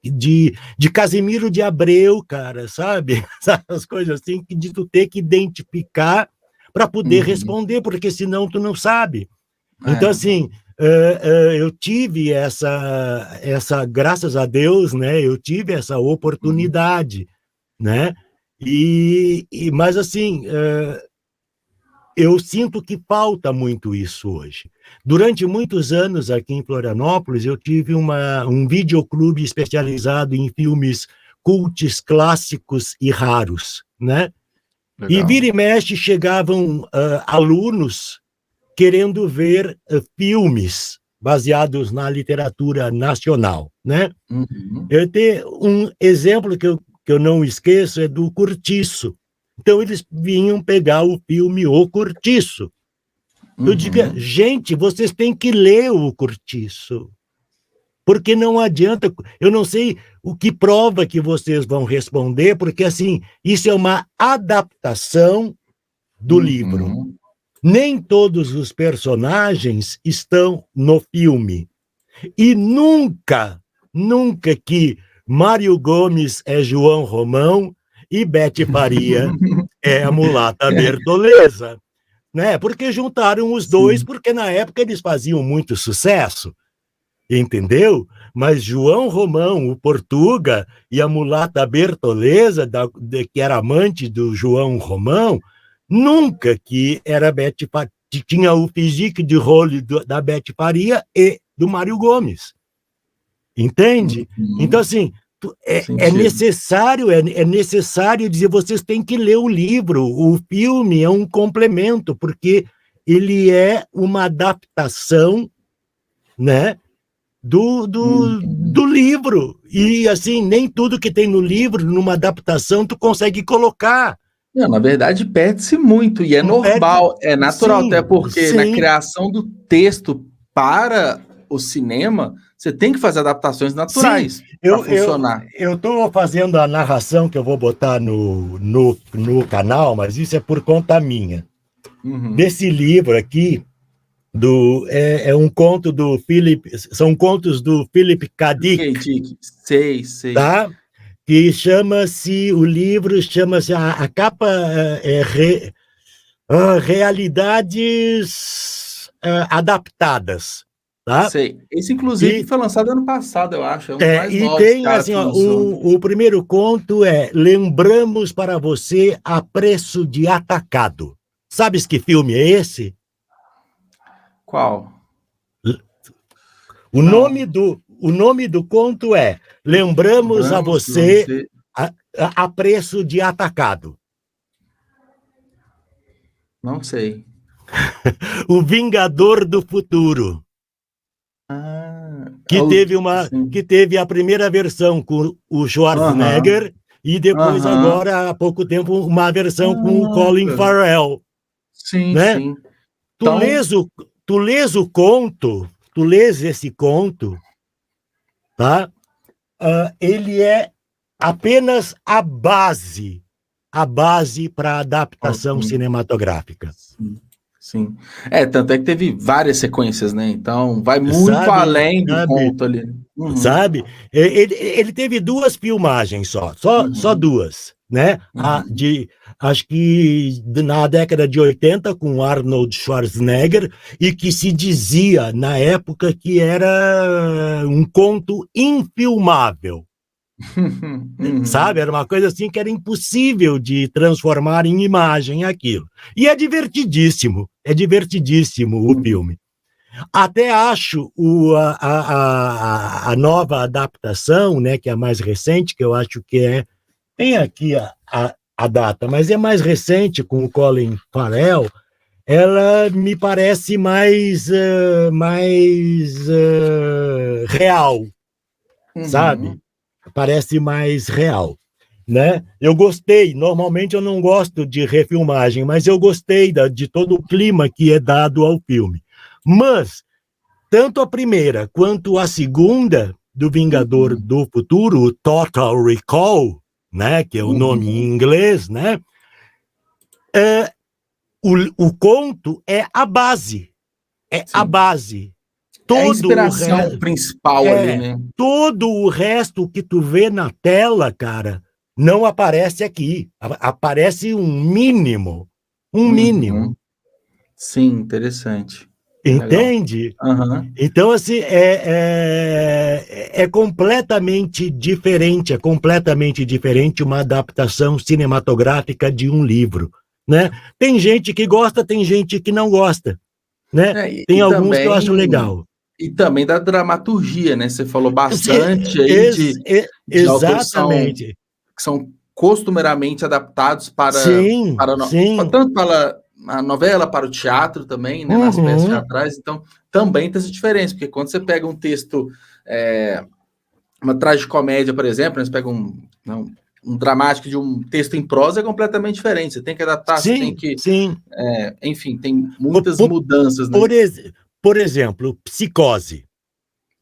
de Casimiro de Abreu, cara, sabe? Essas coisas assim de tu ter que identificar para poder responder, porque senão tu não sabe. Então, assim, eu tive essa, graças a Deus, né? Eu tive essa oportunidade, né? Mas, assim, eu sinto que falta muito isso hoje. Durante muitos anos aqui em Florianópolis, eu tive um videoclube especializado em filmes cults, clássicos e raros, né? Legal. E vira e mexe chegavam alunos querendo ver filmes baseados na literatura nacional, né? Eu tenho um exemplo que eu não esqueço, é do Curtiço. Então, eles vinham pegar o filme O Curtiço. Eu digo, gente, vocês têm que ler o Curtiço, porque não adianta, eu não sei o que prova que vocês vão responder, porque, assim, isso é uma adaptação do livro. Nem todos os personagens estão no filme. E nunca que Mário Gomes é João Romão e Bete Faria é a mulata Bertoleza, né? Porque juntaram os dois, porque na época eles faziam muito sucesso, entendeu? Mas João Romão, o Portuga, e a mulata Bertoleza, que era amante do João Romão, nunca que era Bete Faria, tinha o physique de role da Bete Faria e do Mário Gomes. Entende? Então, assim, é necessário dizer, vocês têm que ler o livro, o filme é um complemento, porque ele é uma adaptação, né, do livro. E, assim, nem tudo que tem no livro, numa adaptação, tu consegue colocar.
Não, na verdade, perde-se muito, e é normal, é natural, sim, até porque na criação do texto para o cinema, você tem que fazer adaptações naturais para funcionar.
Eu estou fazendo a narração que eu vou botar no canal, mas isso é por conta minha. Desse livro aqui, é um conto do são contos do Philip K. Dick.
Sei.
Tá? Que o livro chama-se, a capa Realidades Adaptadas. Tá?
Sei. Esse, inclusive, foi lançado ano passado, eu acho. É um mais
e
novo,
tem, assim, o primeiro conto é Lembramos para você a preço de atacado. Sabes que filme é esse?
Qual?
O nome do conto é Lembramos a você a preço de atacado.
Não sei.
O Vingador do Futuro. Que teve a primeira versão com o Schwarzenegger e depois, agora, há pouco tempo, uma versão com o Colin Farrell.
Sim,
né?
sim.
Tu lês o conto, tu lês esse conto, tá? Ele é apenas a base para a adaptação cinematográfica.
Sim. Tanto é que teve várias sequências, né? Então, vai muito além do conto ali.
Sabe? Ele teve 2 filmagens só 2, né? Acho que na década de 80, com Arnold Schwarzenegger, e que se dizia, na época, que era um conto infilmável. Sabe? Era uma coisa assim que era impossível de transformar em imagem aquilo. E é divertidíssimo o filme. Até acho a nova adaptação, né, que é a mais recente, que eu acho que tem aqui a data, mas é mais recente, com o Colin Farrell, ela me parece mais real, sabe? Parece mais real, né? Eu gostei, normalmente eu não gosto de refilmagem, mas eu gostei de todo o clima que é dado ao filme. Mas, tanto a primeira quanto a segunda do Vingador do Futuro, o Total Recall, né, que é o nome em inglês, né? O conto é a base. A base.
É a inspiração principal ali, né?
Todo o resto que tu vê na tela, cara, não aparece aqui. Aparece um mínimo.
Sim, interessante.
Entende? Então, assim, é completamente diferente uma adaptação cinematográfica de um livro, né? Tem gente que gosta, tem gente que não gosta, né? Tem alguns também, que eu acho legal.
E também da dramaturgia, né? Você falou bastante aí de autores que são costumeiramente adaptados para tanto para a novela, para o teatro também, né? Nas peças teatrais. Então, também tem essa diferença, porque quando você pega um texto, uma tragicomédia, por exemplo, né? Você pega um dramático de um texto em prosa, é completamente diferente. Você tem que adaptar, você tem que... enfim, tem muitas mudanças, né?
Por exemplo, Psicose,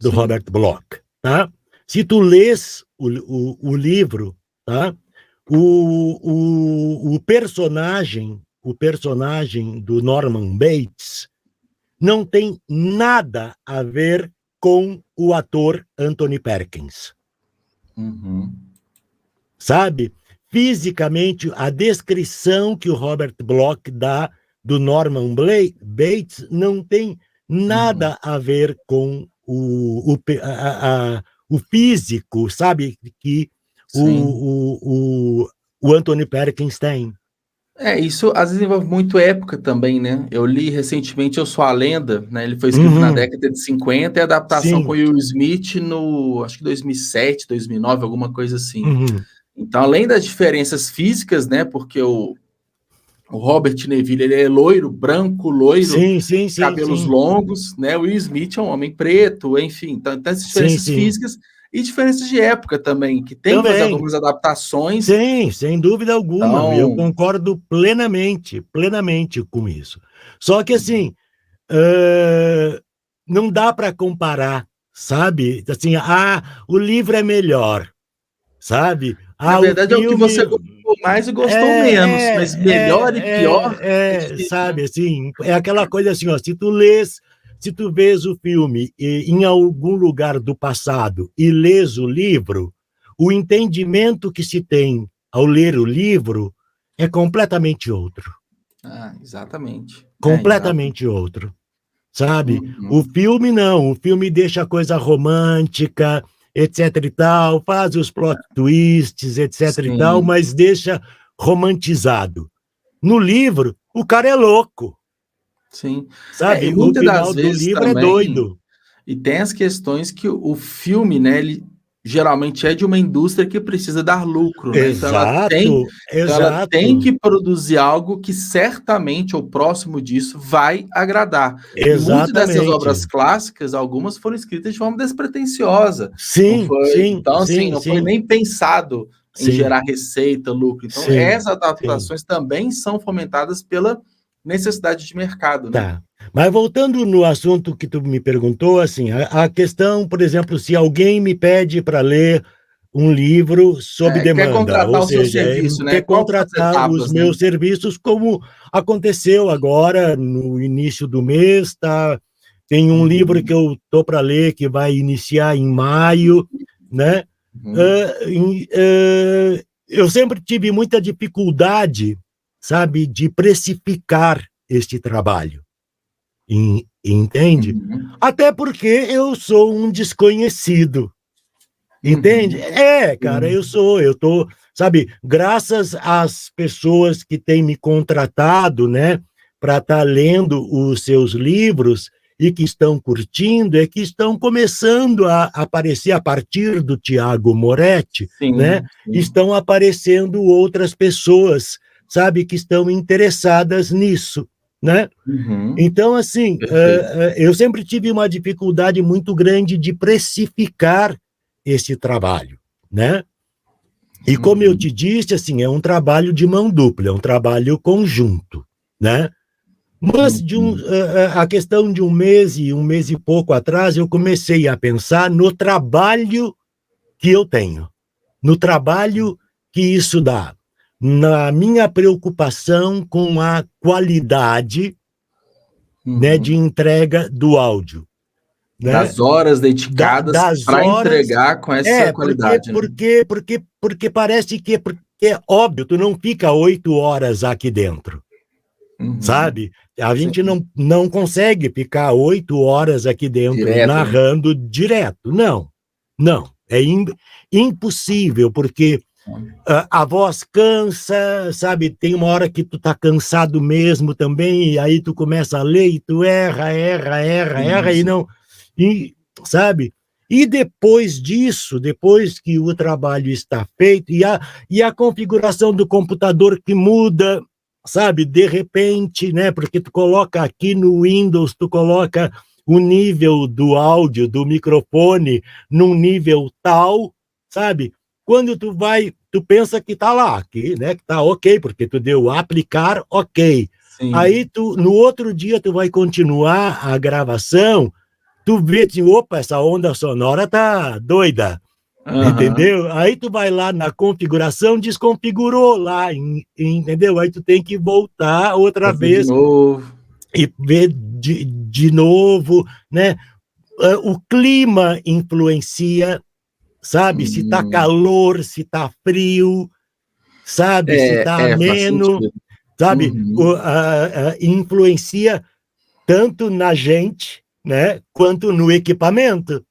do Robert Bloch, tá? Se tu lês o livro, tá? O personagem do Norman Bates não tem nada a ver com o ator Anthony Perkins. Sabe? Fisicamente, a descrição que o Robert Bloch dá do Norman Bates não tem nada a ver com o físico, sabe? Que o Anthony Perkins tem.
Isso às vezes envolve muito época também, né? Eu li recentemente Eu Sou a Lenda, né? Ele foi escrito na década de 50 e a adaptação com o Will Smith no, acho que 2007, 2009, alguma coisa assim. Então, além das diferenças físicas, né? Porque o Robert Neville, ele é loiro, branco, loiro, cabelos longos, né? O Will Smith é um homem preto, enfim. Então, tem essas diferenças físicas e diferenças de época também, que tem que fazer algumas adaptações.
Sim, sem dúvida alguma. Então, eu concordo plenamente com isso. Só que, assim, não dá para comparar, sabe? Assim, o livro é melhor, sabe?
Na verdade, filme... é o que você gostou mais e gostou menos, mas melhor e pior...
sabe, assim, é aquela coisa assim, ó, se tu vês o filme em algum lugar do passado e lês o livro, o entendimento que se tem ao ler o livro é completamente outro.
Exatamente.
Completamente outro, sabe? O filme não, o filme deixa a coisa romântica, etc e tal, faz os plot twists, etc e tal, mas deixa romantizado. No livro, o cara é louco.
Sim.
Sabe, o final do livro também, é doido.
E tem as questões que o filme, né, ele geralmente é de uma indústria que precisa dar lucro, né?
Exato,
então ela tem que produzir algo que certamente, ou próximo disso, vai agradar.
Exatamente.
E muitas dessas obras clássicas, algumas foram escritas de forma despretensiosa. Então, não foi nem pensado em gerar receita, lucro. Então, essas adaptações também são fomentadas pela necessidade de mercado, né?
Tá. Mas voltando no assunto que tu me perguntou, assim, a questão, por exemplo, se alguém me pede para ler um livro sob demanda,
quer contratar
ou seja,
seu serviço, né?
Quer contratar os meus serviços, como aconteceu agora no início do mês, tá? Tem um livro que eu tô para ler que vai iniciar em maio, né? Eu sempre tive muita dificuldade, sabe, de precificar este trabalho. Entende? Até porque eu sou um desconhecido. Entende? Cara, eu tô, sabe, graças às pessoas que têm me contratado, né, para estar lendo os seus livros e que estão curtindo, é que estão começando a aparecer a partir do Tiago Moretti, né? Estão aparecendo outras pessoas, sabe, que estão interessadas nisso, né? Então, assim, eu sempre tive uma dificuldade muito grande de precificar esse trabalho, né? E como eu te disse, assim, é um trabalho de mão dupla, é um trabalho conjunto, né? Mas a questão de um mês e pouco atrás, eu comecei a pensar no trabalho que eu tenho, no trabalho que isso dá, na minha preocupação com a qualidade, né, de entrega do áudio. Né?
Das horas dedicadas para entregar com essa qualidade.
Porque parece que é óbvio, tu não fica 8 horas aqui dentro, sabe? A gente não consegue ficar 8 horas aqui dentro narrando direto. Não. É impossível, porque a voz cansa, sabe? Tem uma hora que tu tá cansado mesmo também, e aí tu começa a ler e tu erra, e não... sabe? E depois disso, depois que o trabalho está feito, e a configuração do computador que muda, sabe? De repente, né? Porque tu coloca aqui no Windows, tu coloca o nível do áudio, do microfone, num nível tal, sabe? Quando tu pensa que tá lá, né? Que tá ok, porque tu deu aplicar, ok. Aí no outro dia tu vai continuar a gravação, tu vê assim, opa, essa onda sonora tá doida, entendeu? Aí tu vai lá na configuração, desconfigurou lá, entendeu? Aí tu tem que voltar outra vez e ver de novo, né? o clima influencia, sabe? Se tá calor, se tá frio, sabe? Se tá ameno, sabe? Influencia tanto na gente, né? Quanto no equipamento.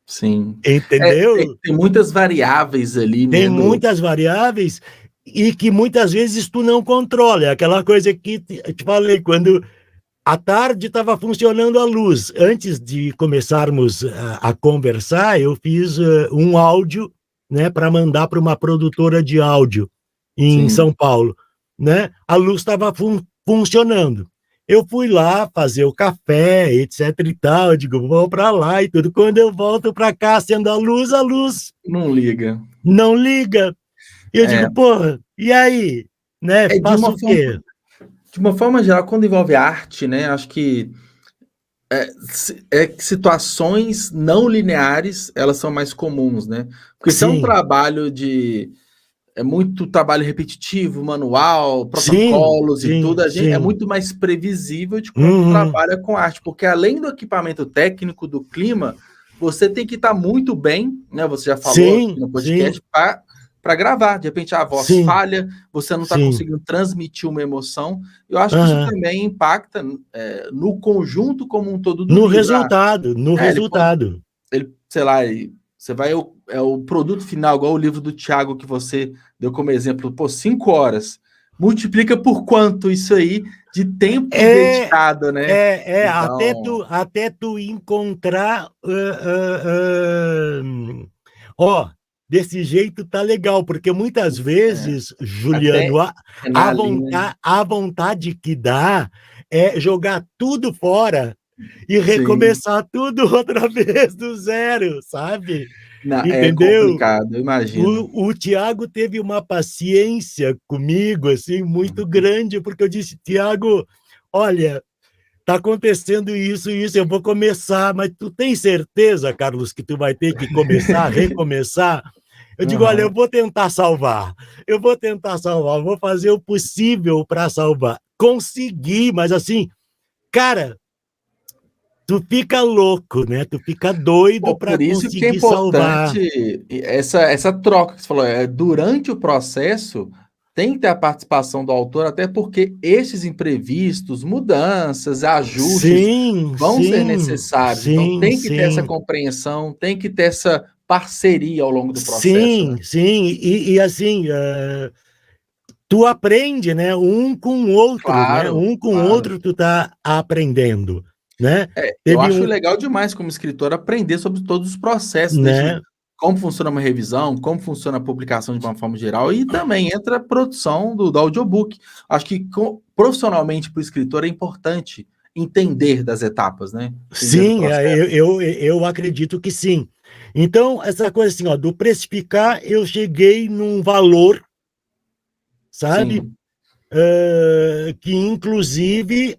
Sim.
Entendeu?
Tem muitas variáveis ali, né?
Tem muitas variáveis e que muitas vezes tu não controla. É aquela coisa que eu te falei, quando à tarde estava funcionando a luz. Antes de começarmos a conversar, eu fiz um áudio, né, para mandar para uma produtora de áudio em São Paulo. Né? A luz estava funcionando. Eu fui lá fazer o café, etc e tal, eu digo, vou para lá e tudo. Quando eu volto para cá, acendo a luz
não liga.
Não liga. Eu digo, porra, e aí? Né? Faço o quê?
De uma forma geral, quando envolve arte, né, acho que situações não lineares, elas são mais comuns, né? Porque se é um trabalho muito trabalho repetitivo, manual, protocolos e tudo, é muito mais previsível de quando trabalha com arte, porque além do equipamento técnico, do clima, você tem que estar muito bem, né? Você já falou aqui no podcast, para gravar. De repente a voz falha, você não está conseguindo transmitir uma emoção. Eu acho que isso também impacta no conjunto como um todo do
livro. Resultado, no resultado.
Sei lá, você vai... o produto final, igual o livro do Thiago que você deu como exemplo, 5 horas. Multiplica por quanto isso aí de tempo dedicado, né?
Então... até tu encontrar... desse jeito tá legal, porque muitas vezes, Juliano, a vontade que dá é jogar tudo fora e recomeçar tudo outra vez do zero, sabe? Entendeu?
É complicado, eu imagino.
O Thiago teve uma paciência comigo, assim, muito grande, porque eu disse, Thiago, olha, tá acontecendo isso, eu vou começar, mas tu tem certeza, Carlos, que tu vai ter que começar, recomeçar? Eu digo, olha, eu vou tentar salvar, vou fazer o possível para salvar. Consegui, mas assim, cara, tu fica louco, né? Tu fica doido para conseguir salvar.
Por isso que é importante essa troca que você falou, durante o processo tem que ter a participação do autor, até porque esses imprevistos, mudanças, ajustes vão ser necessários. Então tem que ter essa compreensão, tem que ter essa parceria ao longo do processo.
E assim, tu aprende, né? Um com o outro, né? Um com o outro tu tá aprendendo, né?
Eu acho legal demais como escritor aprender sobre todos os processos, né? Como funciona uma revisão, como funciona a publicação de uma forma geral, e também entra a produção do audiobook. Acho que profissionalmente para o escritor é importante entender das etapas, né?
Sim, eu acredito que sim. Então, essa coisa assim, do precificar, eu cheguei num valor, sabe? Que, inclusive,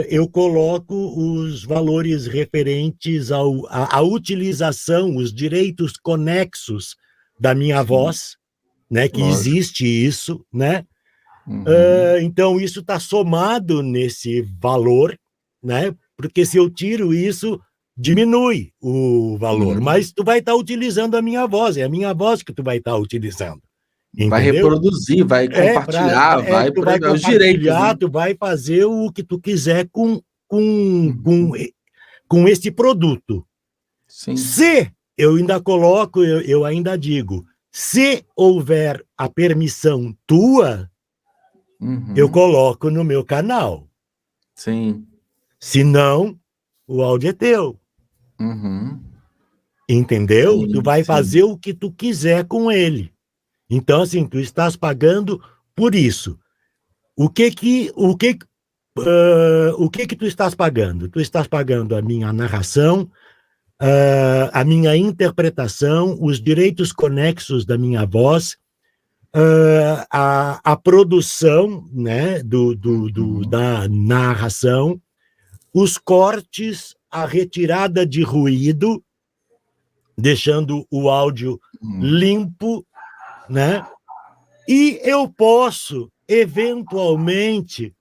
eu coloco os valores referentes à utilização, os direitos conexos da minha voz, né? Que existe isso, né? Então, isso está somado nesse valor, né? Porque se eu tiro isso, diminui o valor, mas tu vai estar utilizando a minha voz, é a minha voz que tu vai estar utilizando. Entendeu?
Vai reproduzir, vai compartilhar, vai
compartilhar,
os direitos, né?
Tu vai fazer o que tu quiser com esse produto.
Sim.
Se, eu ainda coloco, eu ainda digo, se houver a permissão tua, eu coloco no meu canal.
Sim.
Se não, o áudio é teu. Entendeu?
Sim,
tu vai fazer o que tu quiser com ele. Então, assim, tu estás pagando por isso. O que que tu estás pagando? Tu estás pagando a minha narração, a minha interpretação, os direitos conexos da minha voz, a produção, né, da narração, os cortes, a retirada de ruído, deixando o áudio limpo, né? E eu posso, eventualmente,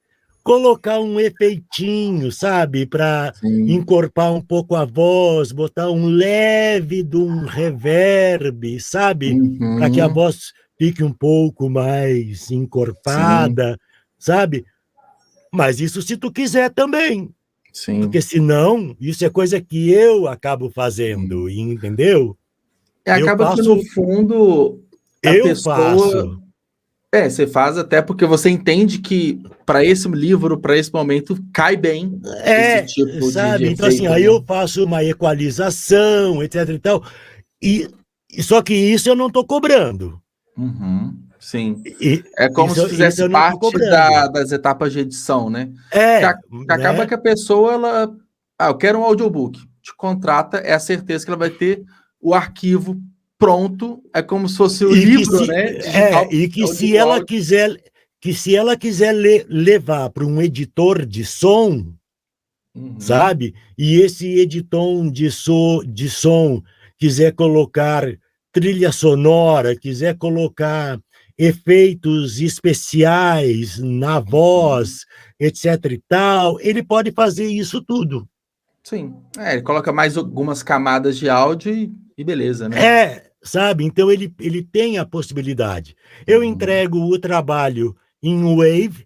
colocar um efeitinho, sabe? Para encorpar um pouco a voz, botar um leve de um reverb, sabe? Para que a voz fique um pouco mais encorpada, sabe? Mas isso se tu quiser também. Sim. Porque senão, isso é coisa que eu acabo fazendo, entendeu?
Acaba que, no fundo, a pessoa...
faço.
Você faz até porque você entende que para esse livro, para esse momento, cai bem esse tipo
sabe?
de
então, assim, aí eu faço uma equalização, etc e tal, só que isso eu não estou cobrando.
Sim. É como se fizesse parte das etapas de edição, né? Acaba que a pessoa, eu quero um audiobook, te contrata, é a certeza que ela vai ter o arquivo pronto, é como se fosse o livro, né?
Digital, e que se ela quiser levar para um editor de som, sabe? E esse editor de som quiser colocar trilha sonora, quiser colocar efeitos especiais na voz, etc e tal, ele pode fazer isso tudo.
Sim. Ele coloca mais algumas camadas de áudio e beleza, né?
Sabe? Então, ele tem a possibilidade. Eu entrego o trabalho em Wave.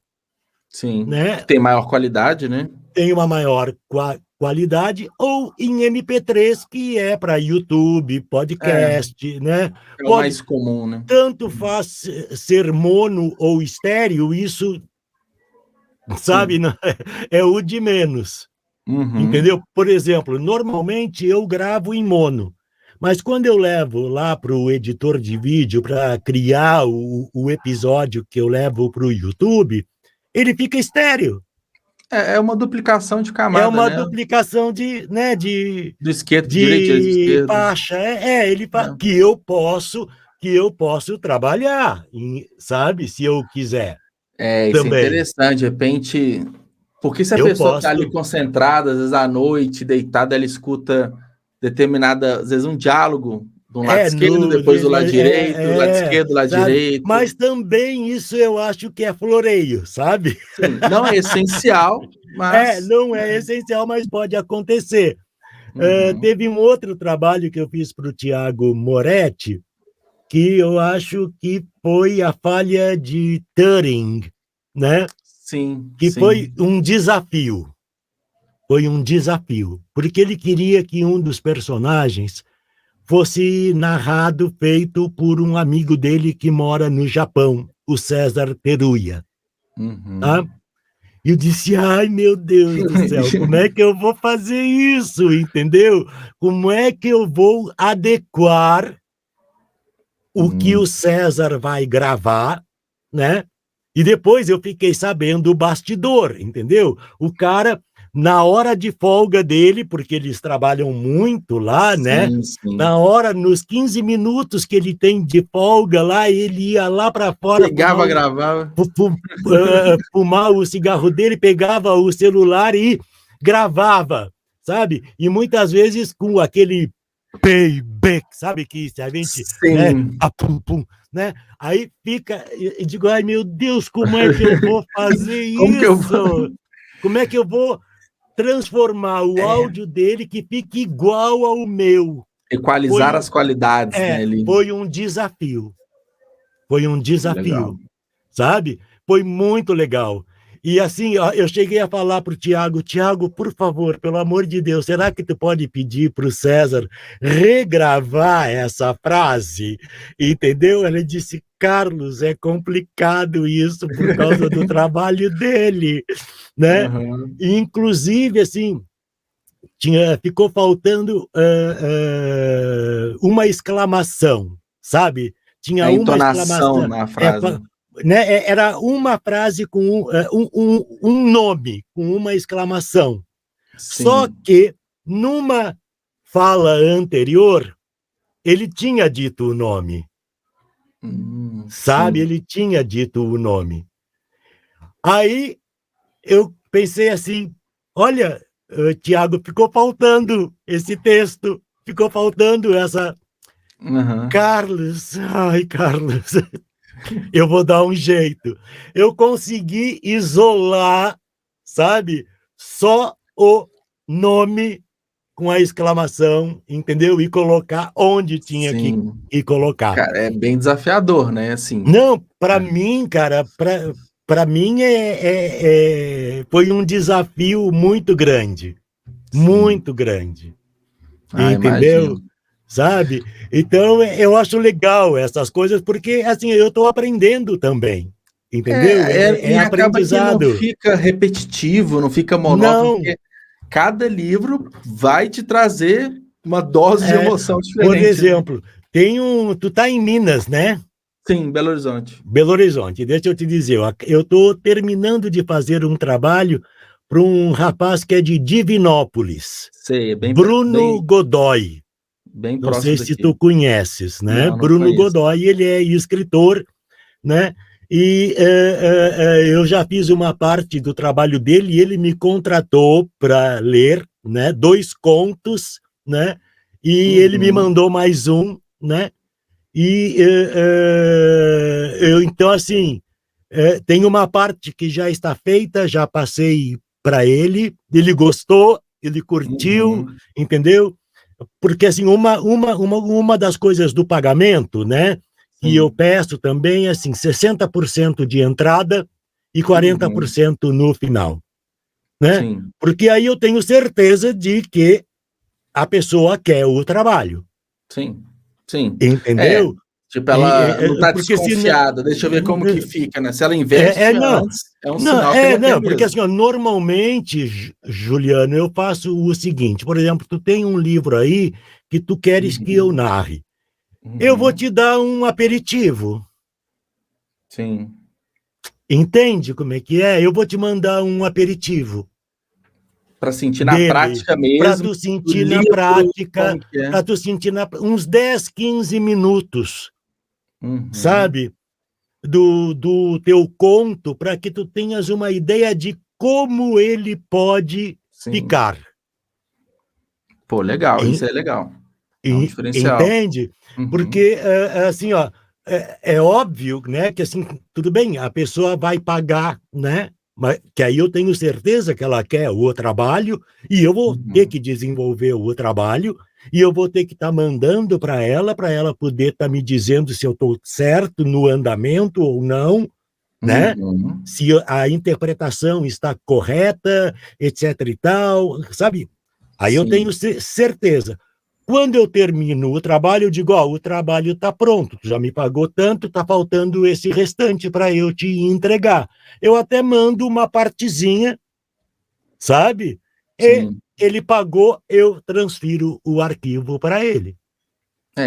Sim,
né?
Tem maior qualidade, né?
Tem uma maior qualidade, ou em MP3, que é para YouTube, podcast, né?
É o mais comum, né?
Tanto faz ser mono ou estéreo, isso, sabe? É o de menos. Entendeu? Por exemplo, normalmente eu gravo em mono. Mas quando eu levo lá para o editor de vídeo para criar o episódio que eu levo para o YouTube, ele fica estéreo.
É uma duplicação de camada,
É uma duplicação do
esquerdo, direito, esquerdo.
faixa. Que eu posso trabalhar, sabe? Se eu quiser.
Isso também. É interessante, de repente... Porque se a pessoa está ali concentrada, às vezes à noite, deitada, ela escuta determinada, às vezes um diálogo do lado esquerdo, depois do lado direito, do lado esquerdo, do lado direito.
Mas também isso eu acho que é floreio, sabe?
Sim, não é essencial, mas...
não é essencial, mas pode acontecer. Teve um outro trabalho que eu fiz para o Tiago Moretti, que eu acho que foi a falha de Turing, né?
Sim.
Foi um desafio. Foi um desafio, porque ele queria que um dos personagens fosse narrado, feito por um amigo dele que mora no Japão, o César Teruya. Tá? E eu disse, ai, meu Deus do céu, como é que eu vou fazer isso, entendeu? Como é que eu vou adequar o que o César vai gravar, né? E depois eu fiquei sabendo o bastidor, entendeu? O cara, na hora de folga dele, porque eles trabalham muito lá, né?
Sim.
Na hora, nos 15 minutos que ele tem de folga lá, ele ia lá para fora.
Gravava.
Fumar o cigarro dele, pegava o celular e gravava, sabe? E muitas vezes com aquele payback, sabe? Que se a gente... né? Aí fica, e digo, ai meu Deus, como é que eu vou fazer isso? Como é que eu vou transformar o áudio dele que fique igual ao meu?
Equalizar as qualidades, né?
Foi um desafio. Foi um desafio, sabe? Foi muito legal. E assim, eu cheguei a falar para o Tiago, por favor, pelo amor de Deus, será que tu pode pedir para o César regravar essa frase? Entendeu? Ele disse, Carlos, é complicado isso por causa do trabalho dele, né? Inclusive, assim, ficou faltando uma exclamação, sabe? Tinha uma exclamação
na frase.
Né? Era uma frase com um nome, com uma exclamação. Sim. Só que, numa fala anterior, ele tinha dito o nome. Sabe? Sim. Ele tinha dito o nome. Aí, eu pensei assim, olha, Tiago, ficou faltando esse texto, ficou faltando essa... Carlos, eu vou dar um jeito. Eu consegui isolar sabe? Só o nome com a exclamação, entendeu? E colocar onde tinha que colocar.
Cara, é bem desafiador, né? Assim.
Não, para mim, cara, para mim foi um desafio muito grande. Muito grande. Entendeu?
Imagino.
Sabe? Então, eu acho legal essas coisas, porque, assim, eu estou aprendendo também. Entendeu?
E
aprendizado.
Acaba que não fica repetitivo, não fica monótono, porque cada livro vai te trazer uma dose de emoção diferente.
Por exemplo, tu tá em Minas, né?
Sim, Belo Horizonte.
Belo Horizonte. Deixa eu te dizer, eu estou terminando de fazer um trabalho para um rapaz que é de Divinópolis.
Sei,
Bruno Godoy.
Bem
Não
próximo
sei se tu conheces, né?
Não
Bruno
conheço.
Godoy, ele é escritor, né? E eu já fiz uma parte do trabalho dele e ele me contratou para ler, né? 2 contos, né? E ele me mandou mais um, né? E então, assim, tem uma parte que já está feita, já passei para ele gostou, ele curtiu, entendeu? Porque, assim, uma das coisas do pagamento, né? E eu peço também, assim, 60% de entrada e 40% no final, né?
Sim.
Porque aí eu tenho certeza de que a pessoa quer o trabalho.
Sim, sim.
Entendeu?
Tipo, ela não está desconfiada. Deixa eu ver como que fica, né? Se ela investe antes, é um sinal que ela quer
porque
mesmo.
assim, normalmente, Juliano, eu faço o seguinte, por exemplo, tu tem um livro aí que tu queres que eu narre. Eu vou te dar um aperitivo.
Sim.
Entende como é que é? Eu vou te mandar um aperitivo.
Para sentir na prática mesmo.
Para tu sentir na prática, para tu sentir uns 10, 15 minutos, sabe? Do teu conto, para que tu tenhas uma ideia de como ele pode ficar.
Pô, legal, isso é legal. É um diferencial.
Entende? Porque, assim, ó, é óbvio, né, que assim, tudo bem, a pessoa vai pagar, né, mas que aí eu tenho certeza que ela quer o trabalho e eu vou ter que desenvolver o trabalho e eu vou ter que estar mandando para ela poder estar me dizendo se eu estou certo no andamento ou não, né? Se a interpretação está correta, etc e tal, sabe? Aí eu tenho certeza. Quando eu termino o trabalho, eu digo, o trabalho está pronto, tu já me pagou tanto, está faltando esse restante para eu te entregar. Eu até mando uma partezinha, sabe? E ele pagou, eu transfiro o arquivo para ele.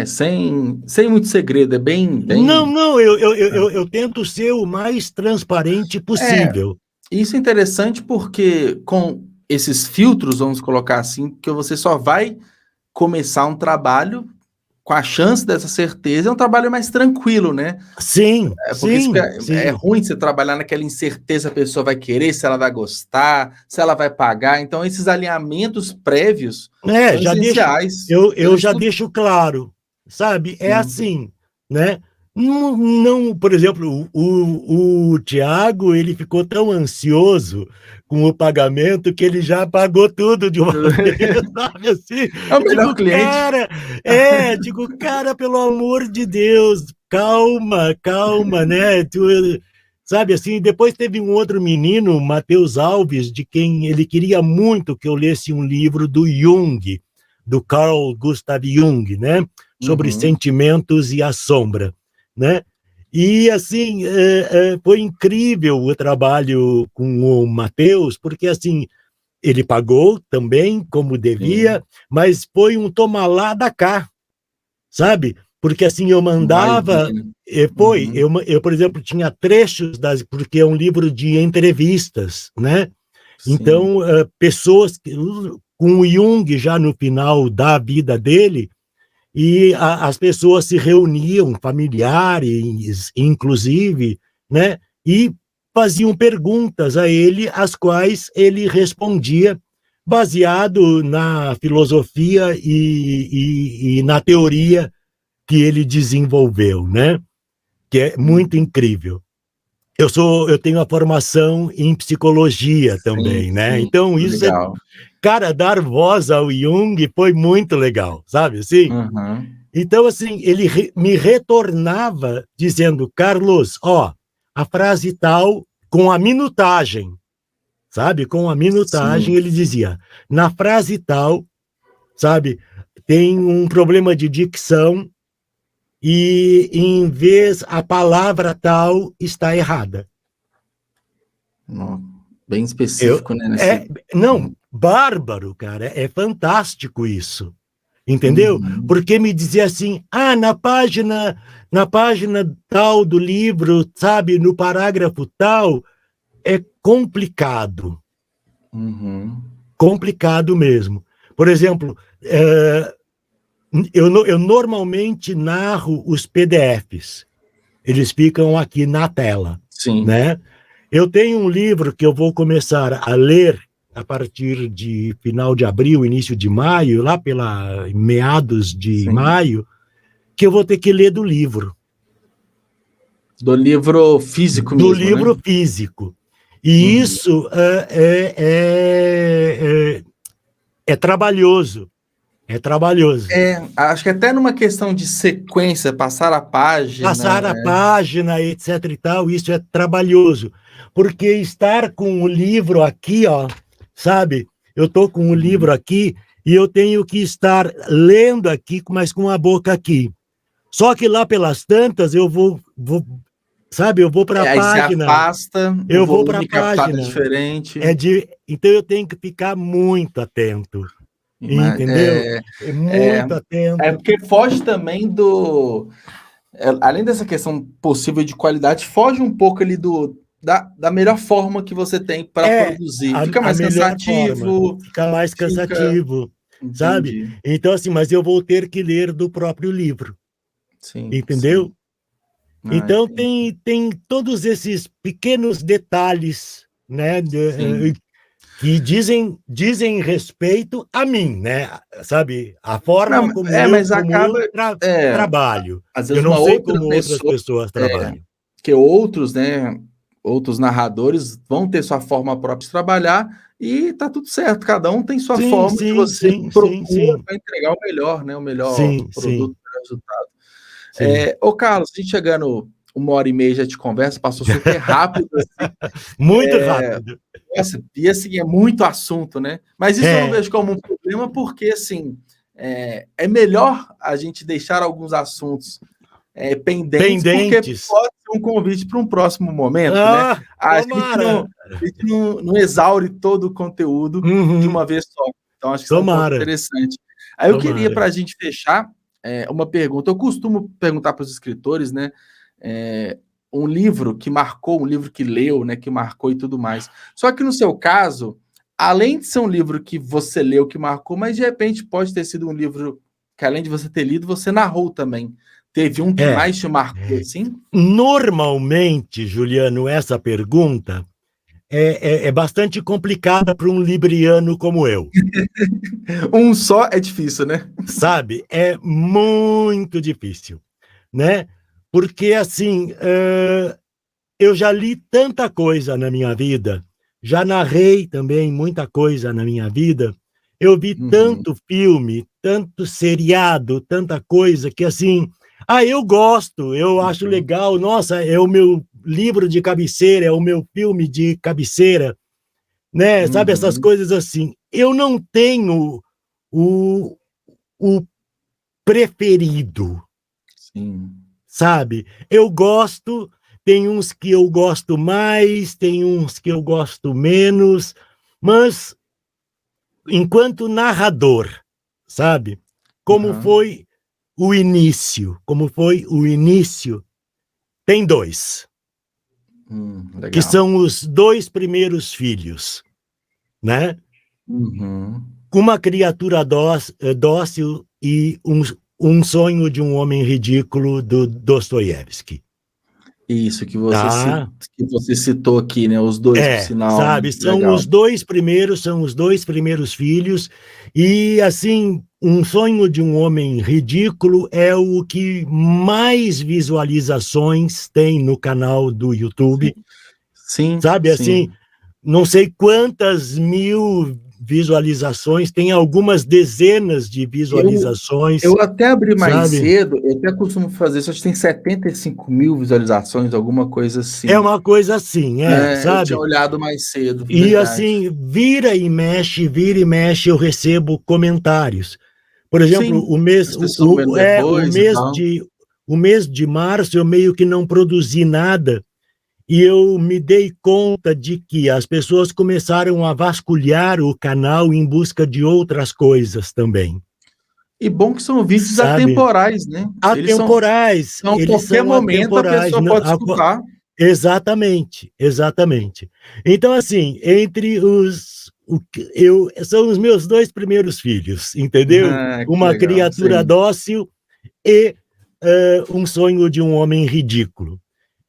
Sem muito segredo, é bem...
Não, eu tento ser o mais transparente possível.
Isso é interessante porque com esses filtros, vamos colocar assim, que você só vai começar um trabalho com a chance dessa certeza, é um trabalho mais tranquilo, né?
Sim,
é ruim você trabalhar naquela incerteza, a pessoa vai querer, se ela vai gostar, se ela vai pagar. Então, esses alinhamentos prévios são essenciais.
Eu já deixo claro, sabe? É assim, né? Não, por exemplo, o Tiago, ele ficou tão ansioso com o pagamento que ele já pagou tudo de uma vez, sabe assim?
É o melhor cliente.
Cara, pelo amor de Deus, calma, né? Sabe assim, depois teve um outro menino, Matheus Alves, de quem ele queria muito que eu lesse um livro do Jung, do Carl Gustav Jung, né? Sobre sentimentos e a sombra, né? E, assim, foi incrível o trabalho com o Matheus, porque, assim, ele pagou também, como devia, mas foi um toma lá da cá, sabe? Porque, assim, eu mandava... Eu, por exemplo, tinha trechos porque é um livro de entrevistas, né? Então, pessoas com o Jung já no final da vida dele, e as pessoas se reuniam, familiares, inclusive, né? E faziam perguntas a ele, as quais ele respondia baseado na filosofia e na teoria que ele desenvolveu, né? Que é muito incrível. Eu tenho a formação em psicologia também, né?
Sim,
então, isso legal. Cara, dar voz ao Jung foi muito legal, sabe assim? Então, assim, ele me retornava dizendo, Carlos, a frase tal, com a minutagem, sabe? Com a minutagem, ele dizia, na frase tal, sabe? Tem um problema de dicção e, em vez, a palavra tal está errada.
Bem específico, né?
Não, bárbaro, cara. É fantástico isso. Entendeu? Porque me dizia assim, na página tal do livro, sabe, no parágrafo tal, é complicado. Complicado mesmo. Por exemplo, eu normalmente narro os PDFs. Eles ficam aqui na tela.
Sim.
Né? Eu tenho um livro que eu vou começar a ler a partir de final de abril, início de maio, lá pela meados de maio, que eu vou ter que ler do livro.
Do livro físico mesmo,
do livro, né? Físico. E isso é trabalhoso. É trabalhoso.
Acho que até numa questão de sequência, passar a página,
etc e tal, isso é trabalhoso. Porque estar com o livro aqui, sabe? Eu estou com o livro aqui e eu tenho que estar lendo aqui, mas com a boca aqui. Só que lá pelas tantas eu vou sabe? Eu vou para a página.
Você afasta,
eu vou para a página.
Diferente.
Então eu tenho que ficar muito atento. Entendeu? Muito atento.
Porque foge também do... além dessa questão possível de qualidade, foge um pouco ali da melhor forma que você tem para produzir. Fica mais cansativo.
Fica mais cansativo, sabe? Então, assim, mas eu vou ter que ler do próprio livro.
Sim.
Entendeu?
Sim.
Então, tem todos esses pequenos detalhes, né? Que dizem respeito a mim, né? Sabe? A forma como eu trabalho.
Às vezes
eu não sei como outras pessoas trabalham.
Que outros, né? Outros narradores vão ter sua forma própria de trabalhar e tá tudo certo. Cada um tem sua forma que você procura para entregar o melhor, né? O melhor produto, o resultado. Ô, Carlos, a gente chegando 1h30 já de conversa, passou super rápido. Assim.
Muito rápido.
Nossa, e assim, é muito assunto, né? Mas isso eu não vejo como um problema, porque, assim, é melhor a gente deixar alguns assuntos pendentes, porque pode ser um convite para um próximo momento, né? A gente não exaure todo o conteúdo de uma vez só. Então, acho que isso é um ponto interessante. Aí eu queria, para a gente fechar, uma pergunta. Eu costumo perguntar para os escritores, né? Um livro que marcou, um livro que leu, né, que marcou e tudo mais. Só que no seu caso, além de ser um livro que você leu, que marcou, mas de repente pode ter sido um livro que, além de você ter lido, você narrou também. Teve um que mais te marcou, assim?
Normalmente, Juliano, essa pergunta é bastante complicada para um libriano como eu.
Um só é difícil, né?
Sabe? É muito difícil, né? Porque, assim, eu já li tanta coisa na minha vida, já narrei também muita coisa na minha vida, eu vi tanto filme, tanto seriado, tanta coisa que, assim, eu gosto, eu acho legal, nossa, é o meu livro de cabeceira, é o meu filme de cabeceira, né? Sabe, essas coisas assim. Eu não tenho o preferido.
Sim.
Sabe? Eu gosto, tem uns que eu gosto mais, tem uns que eu gosto menos, mas enquanto narrador, sabe? Como foi o início? Tem dois. Que são os 2 primeiros filhos, né? Uma criatura dócil e um sonho de um homem ridículo, do Dostoiévski.
Isso, que você citou aqui, né? Os dois, por sinal.
Sabe, são os dois primeiros filhos, e assim, Um Sonho de um Homem Ridículo é o que mais visualizações tem no canal do YouTube.
Sim.
Sabe, assim, não sei quantas mil visualizações, tem algumas dezenas de visualizações.
Eu até abri mais cedo, eu até costumo fazer isso, acho que tem 75 mil visualizações, alguma coisa assim.
É uma coisa assim, sabe?
Eu tinha olhado mais cedo.
E verdade. Assim, vira e mexe, eu recebo comentários. Por exemplo, o mês de março eu meio que não produzi nada, e eu me dei conta de que as pessoas começaram a vasculhar o canal em busca de outras coisas também.
E bom que são vídeos atemporais, né?
Atemporais.
Então, a qualquer momento a pessoa pode escutar.
Exatamente. Então, assim, são os meus dois primeiros filhos, entendeu? Uma legal, criatura dócil e Um Sonho de um Homem Ridículo.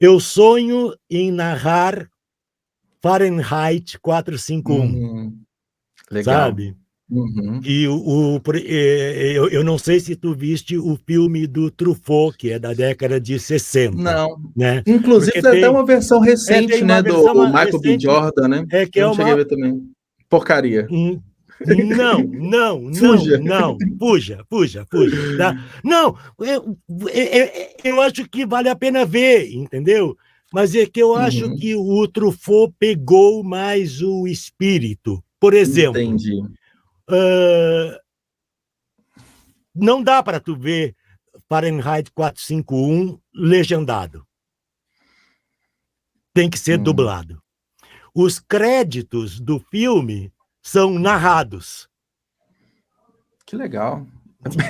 Eu sonho em narrar Fahrenheit 451,
legal.
Sabe? E eu não sei se tu viste o filme do Truffaut, que é da década de 60.
Não.
Né?
Inclusive, tem até uma versão recente, né, do Michael B. Jordan, né?
Que eu não
cheguei a ver também. Porcaria.
Não, fuja. Tá? Não, eu acho que vale a pena ver, entendeu? Mas é que eu acho que o Truffaut pegou mais o espírito. Por exemplo,
entendi.
Não dá para tu ver Fahrenheit 451 legendado. Tem que ser dublado. Os créditos do filme são narrados.
Que legal.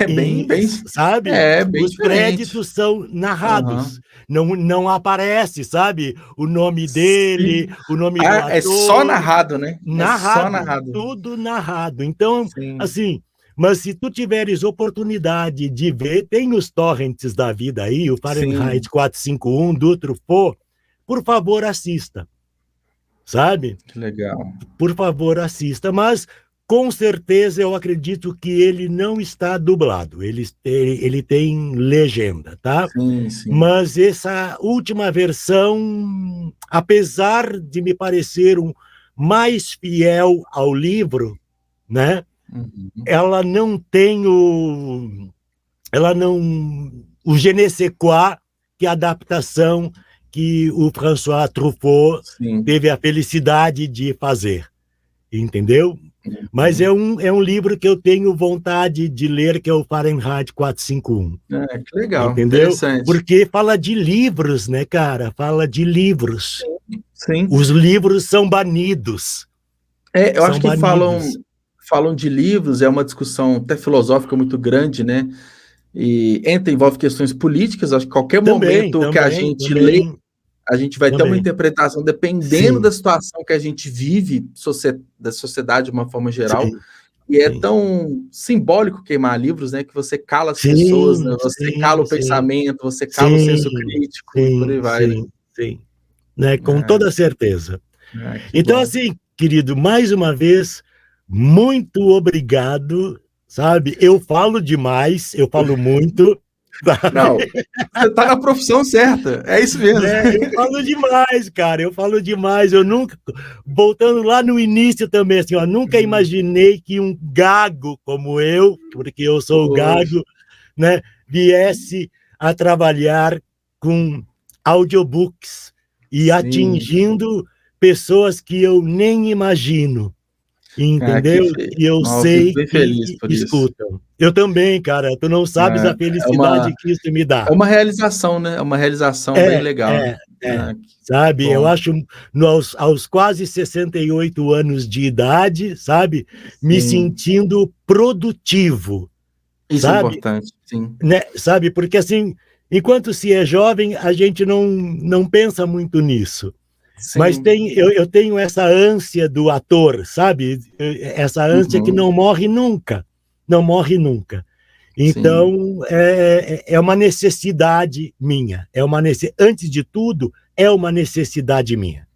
É bem
sabe?
Bem
os diferente. Créditos são narrados. Não aparece, sabe? O nome dele, o nome do ator.
É só narrado, né?
Narrado,
é só narrado.
Tudo narrado. Então, assim, mas se tu tiveres oportunidade de ver, tem os torrents da vida aí, o Fahrenheit 451 do Truffaut, por favor, assista. Sabe?
Que legal.
Por favor, assista, mas com certeza eu acredito que ele não está dublado, ele tem legenda, tá?
Sim.
Mas essa última versão, apesar de me parecer mais fiel ao livro, né? Ela não tem o je ne sais quoi, que a adaptação que o François Truffaut teve a felicidade de fazer, entendeu? Mas é um livro que eu tenho vontade de ler, que é o Fahrenheit 451.
Que legal,
entendeu?
Interessante.
Porque fala de livros, né, cara? Fala de livros.
Sim.
Os livros são banidos.
Eu acho que falam de livros, é uma discussão até filosófica muito grande, né? E envolve questões políticas, acho que qualquer momento que a gente lê, a gente vai ter uma interpretação dependendo da situação que a gente vive, da sociedade de uma forma geral. E é tão simbólico queimar livros, né? Que você cala as pessoas, né? Você cala o pensamento, você cala o senso crítico e por aí vai.
Né? Com toda certeza. Então, assim, querido, mais uma vez, muito obrigado, sabe? Eu falo demais, eu falo muito. Sabe?
Não, você tá na profissão certa, é isso mesmo.
Eu falo demais, cara, eu falo demais. Eu nunca, voltando lá no início também, assim, ó, nunca imaginei que um gago como eu, porque eu sou gago, né, viesse a trabalhar com audiobooks e atingindo pessoas que eu nem imagino. Entendeu? E eu sei que escutam. Eu também, cara. Tu não sabes a felicidade que isso me dá.
É uma realização, né? É uma realização bem legal.
Sabe? Bom. Eu acho, aos quase 68 anos de idade, sabe? Me sentindo produtivo.
Isso
sabe?
É importante, sim.
Né? Sabe? Porque, assim, enquanto se é jovem, a gente não pensa muito nisso. Sim. Mas eu tenho essa ânsia do ator, sabe? Essa ânsia que não morre nunca. Não morre nunca. Então, é uma necessidade minha. Antes de tudo, é uma necessidade minha.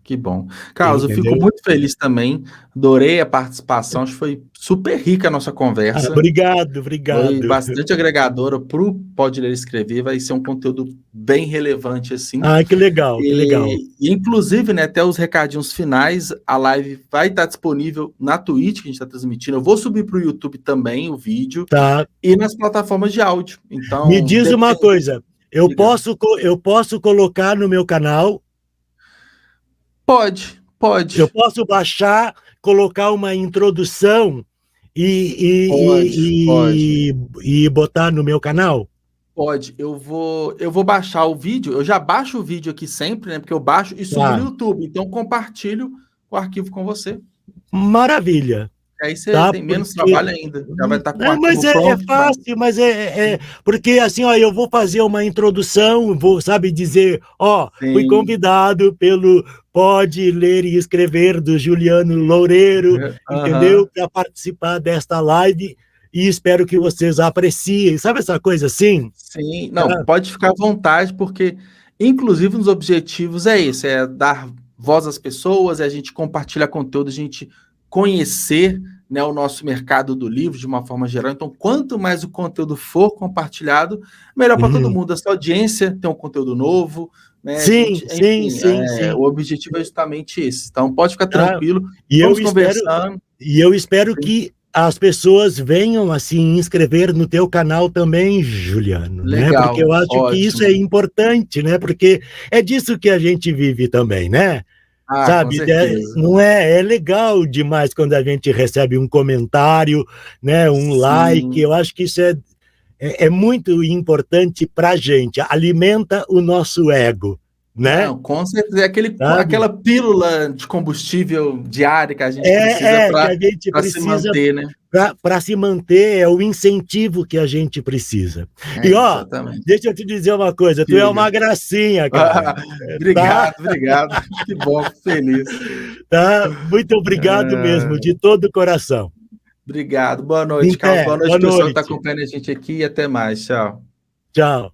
Que bom. Carlos, entendeu? Eu fico muito feliz também. Adorei a participação. Acho que foi super rica a nossa conversa.
Obrigado.
Foi bastante agregadora para o Pode Ler e Escrever. Vai ser um conteúdo bem relevante, assim.
Que legal, que legal.
E, inclusive, né, até os recadinhos finais, a live vai estar disponível na Twitch, que a gente está transmitindo. Eu vou subir para o YouTube também o vídeo.
Tá.
E nas plataformas de áudio. Então,
me diz uma coisa. Eu posso colocar no meu canal?
Pode.
Eu posso baixar, colocar uma introdução e botar no meu canal?
Pode. Eu vou baixar o vídeo. Eu já baixo o vídeo aqui sempre, né? Porque eu baixo e subo no YouTube. Então, compartilho o arquivo com você.
Maravilha.
Aí você tem menos trabalho ainda. Já vai estar com o arquivo
mas
pronto.
É fácil, mas porque assim, eu vou fazer uma introdução, vou, dizer, fui convidado pelo Pode Ler e Escrever do Juliano Loureiro, entendeu? Para participar desta live e espero que vocês apreciem. Sabe essa coisa assim?
Sim, não, pode ficar à vontade, porque inclusive nos objetivos é isso, é dar voz às pessoas, a gente compartilhar conteúdo, a gente conhecer, né, o nosso mercado do livro de uma forma geral. Então, quanto mais o conteúdo for compartilhado, melhor para todo mundo. A sua audiência tem um conteúdo novo, né?
Sim.
O objetivo é justamente esse. Então, pode ficar tranquilo.
E eu espero que as pessoas venham assim inscrever no teu canal também, Juliano.
Legal,
né? Porque eu acho que isso é importante, né? Porque é disso que a gente vive também, né? Sabe, não é legal demais quando a gente recebe um comentário, né, um like. Eu acho que isso é muito importante para a gente, alimenta o nosso ego, né?
Não, com certeza, aquela pílula de combustível diária que a gente precisa para se manter, né?
Para se manter, é o incentivo que a gente precisa. Deixa eu te dizer uma coisa, tu é uma gracinha, cara.
Obrigado. Que bom, feliz.
Muito obrigado mesmo, de todo o coração.
Obrigado, boa noite, Carlos. Boa noite, pessoal que está acompanhando a gente aqui e até mais. Tchau.
Tchau.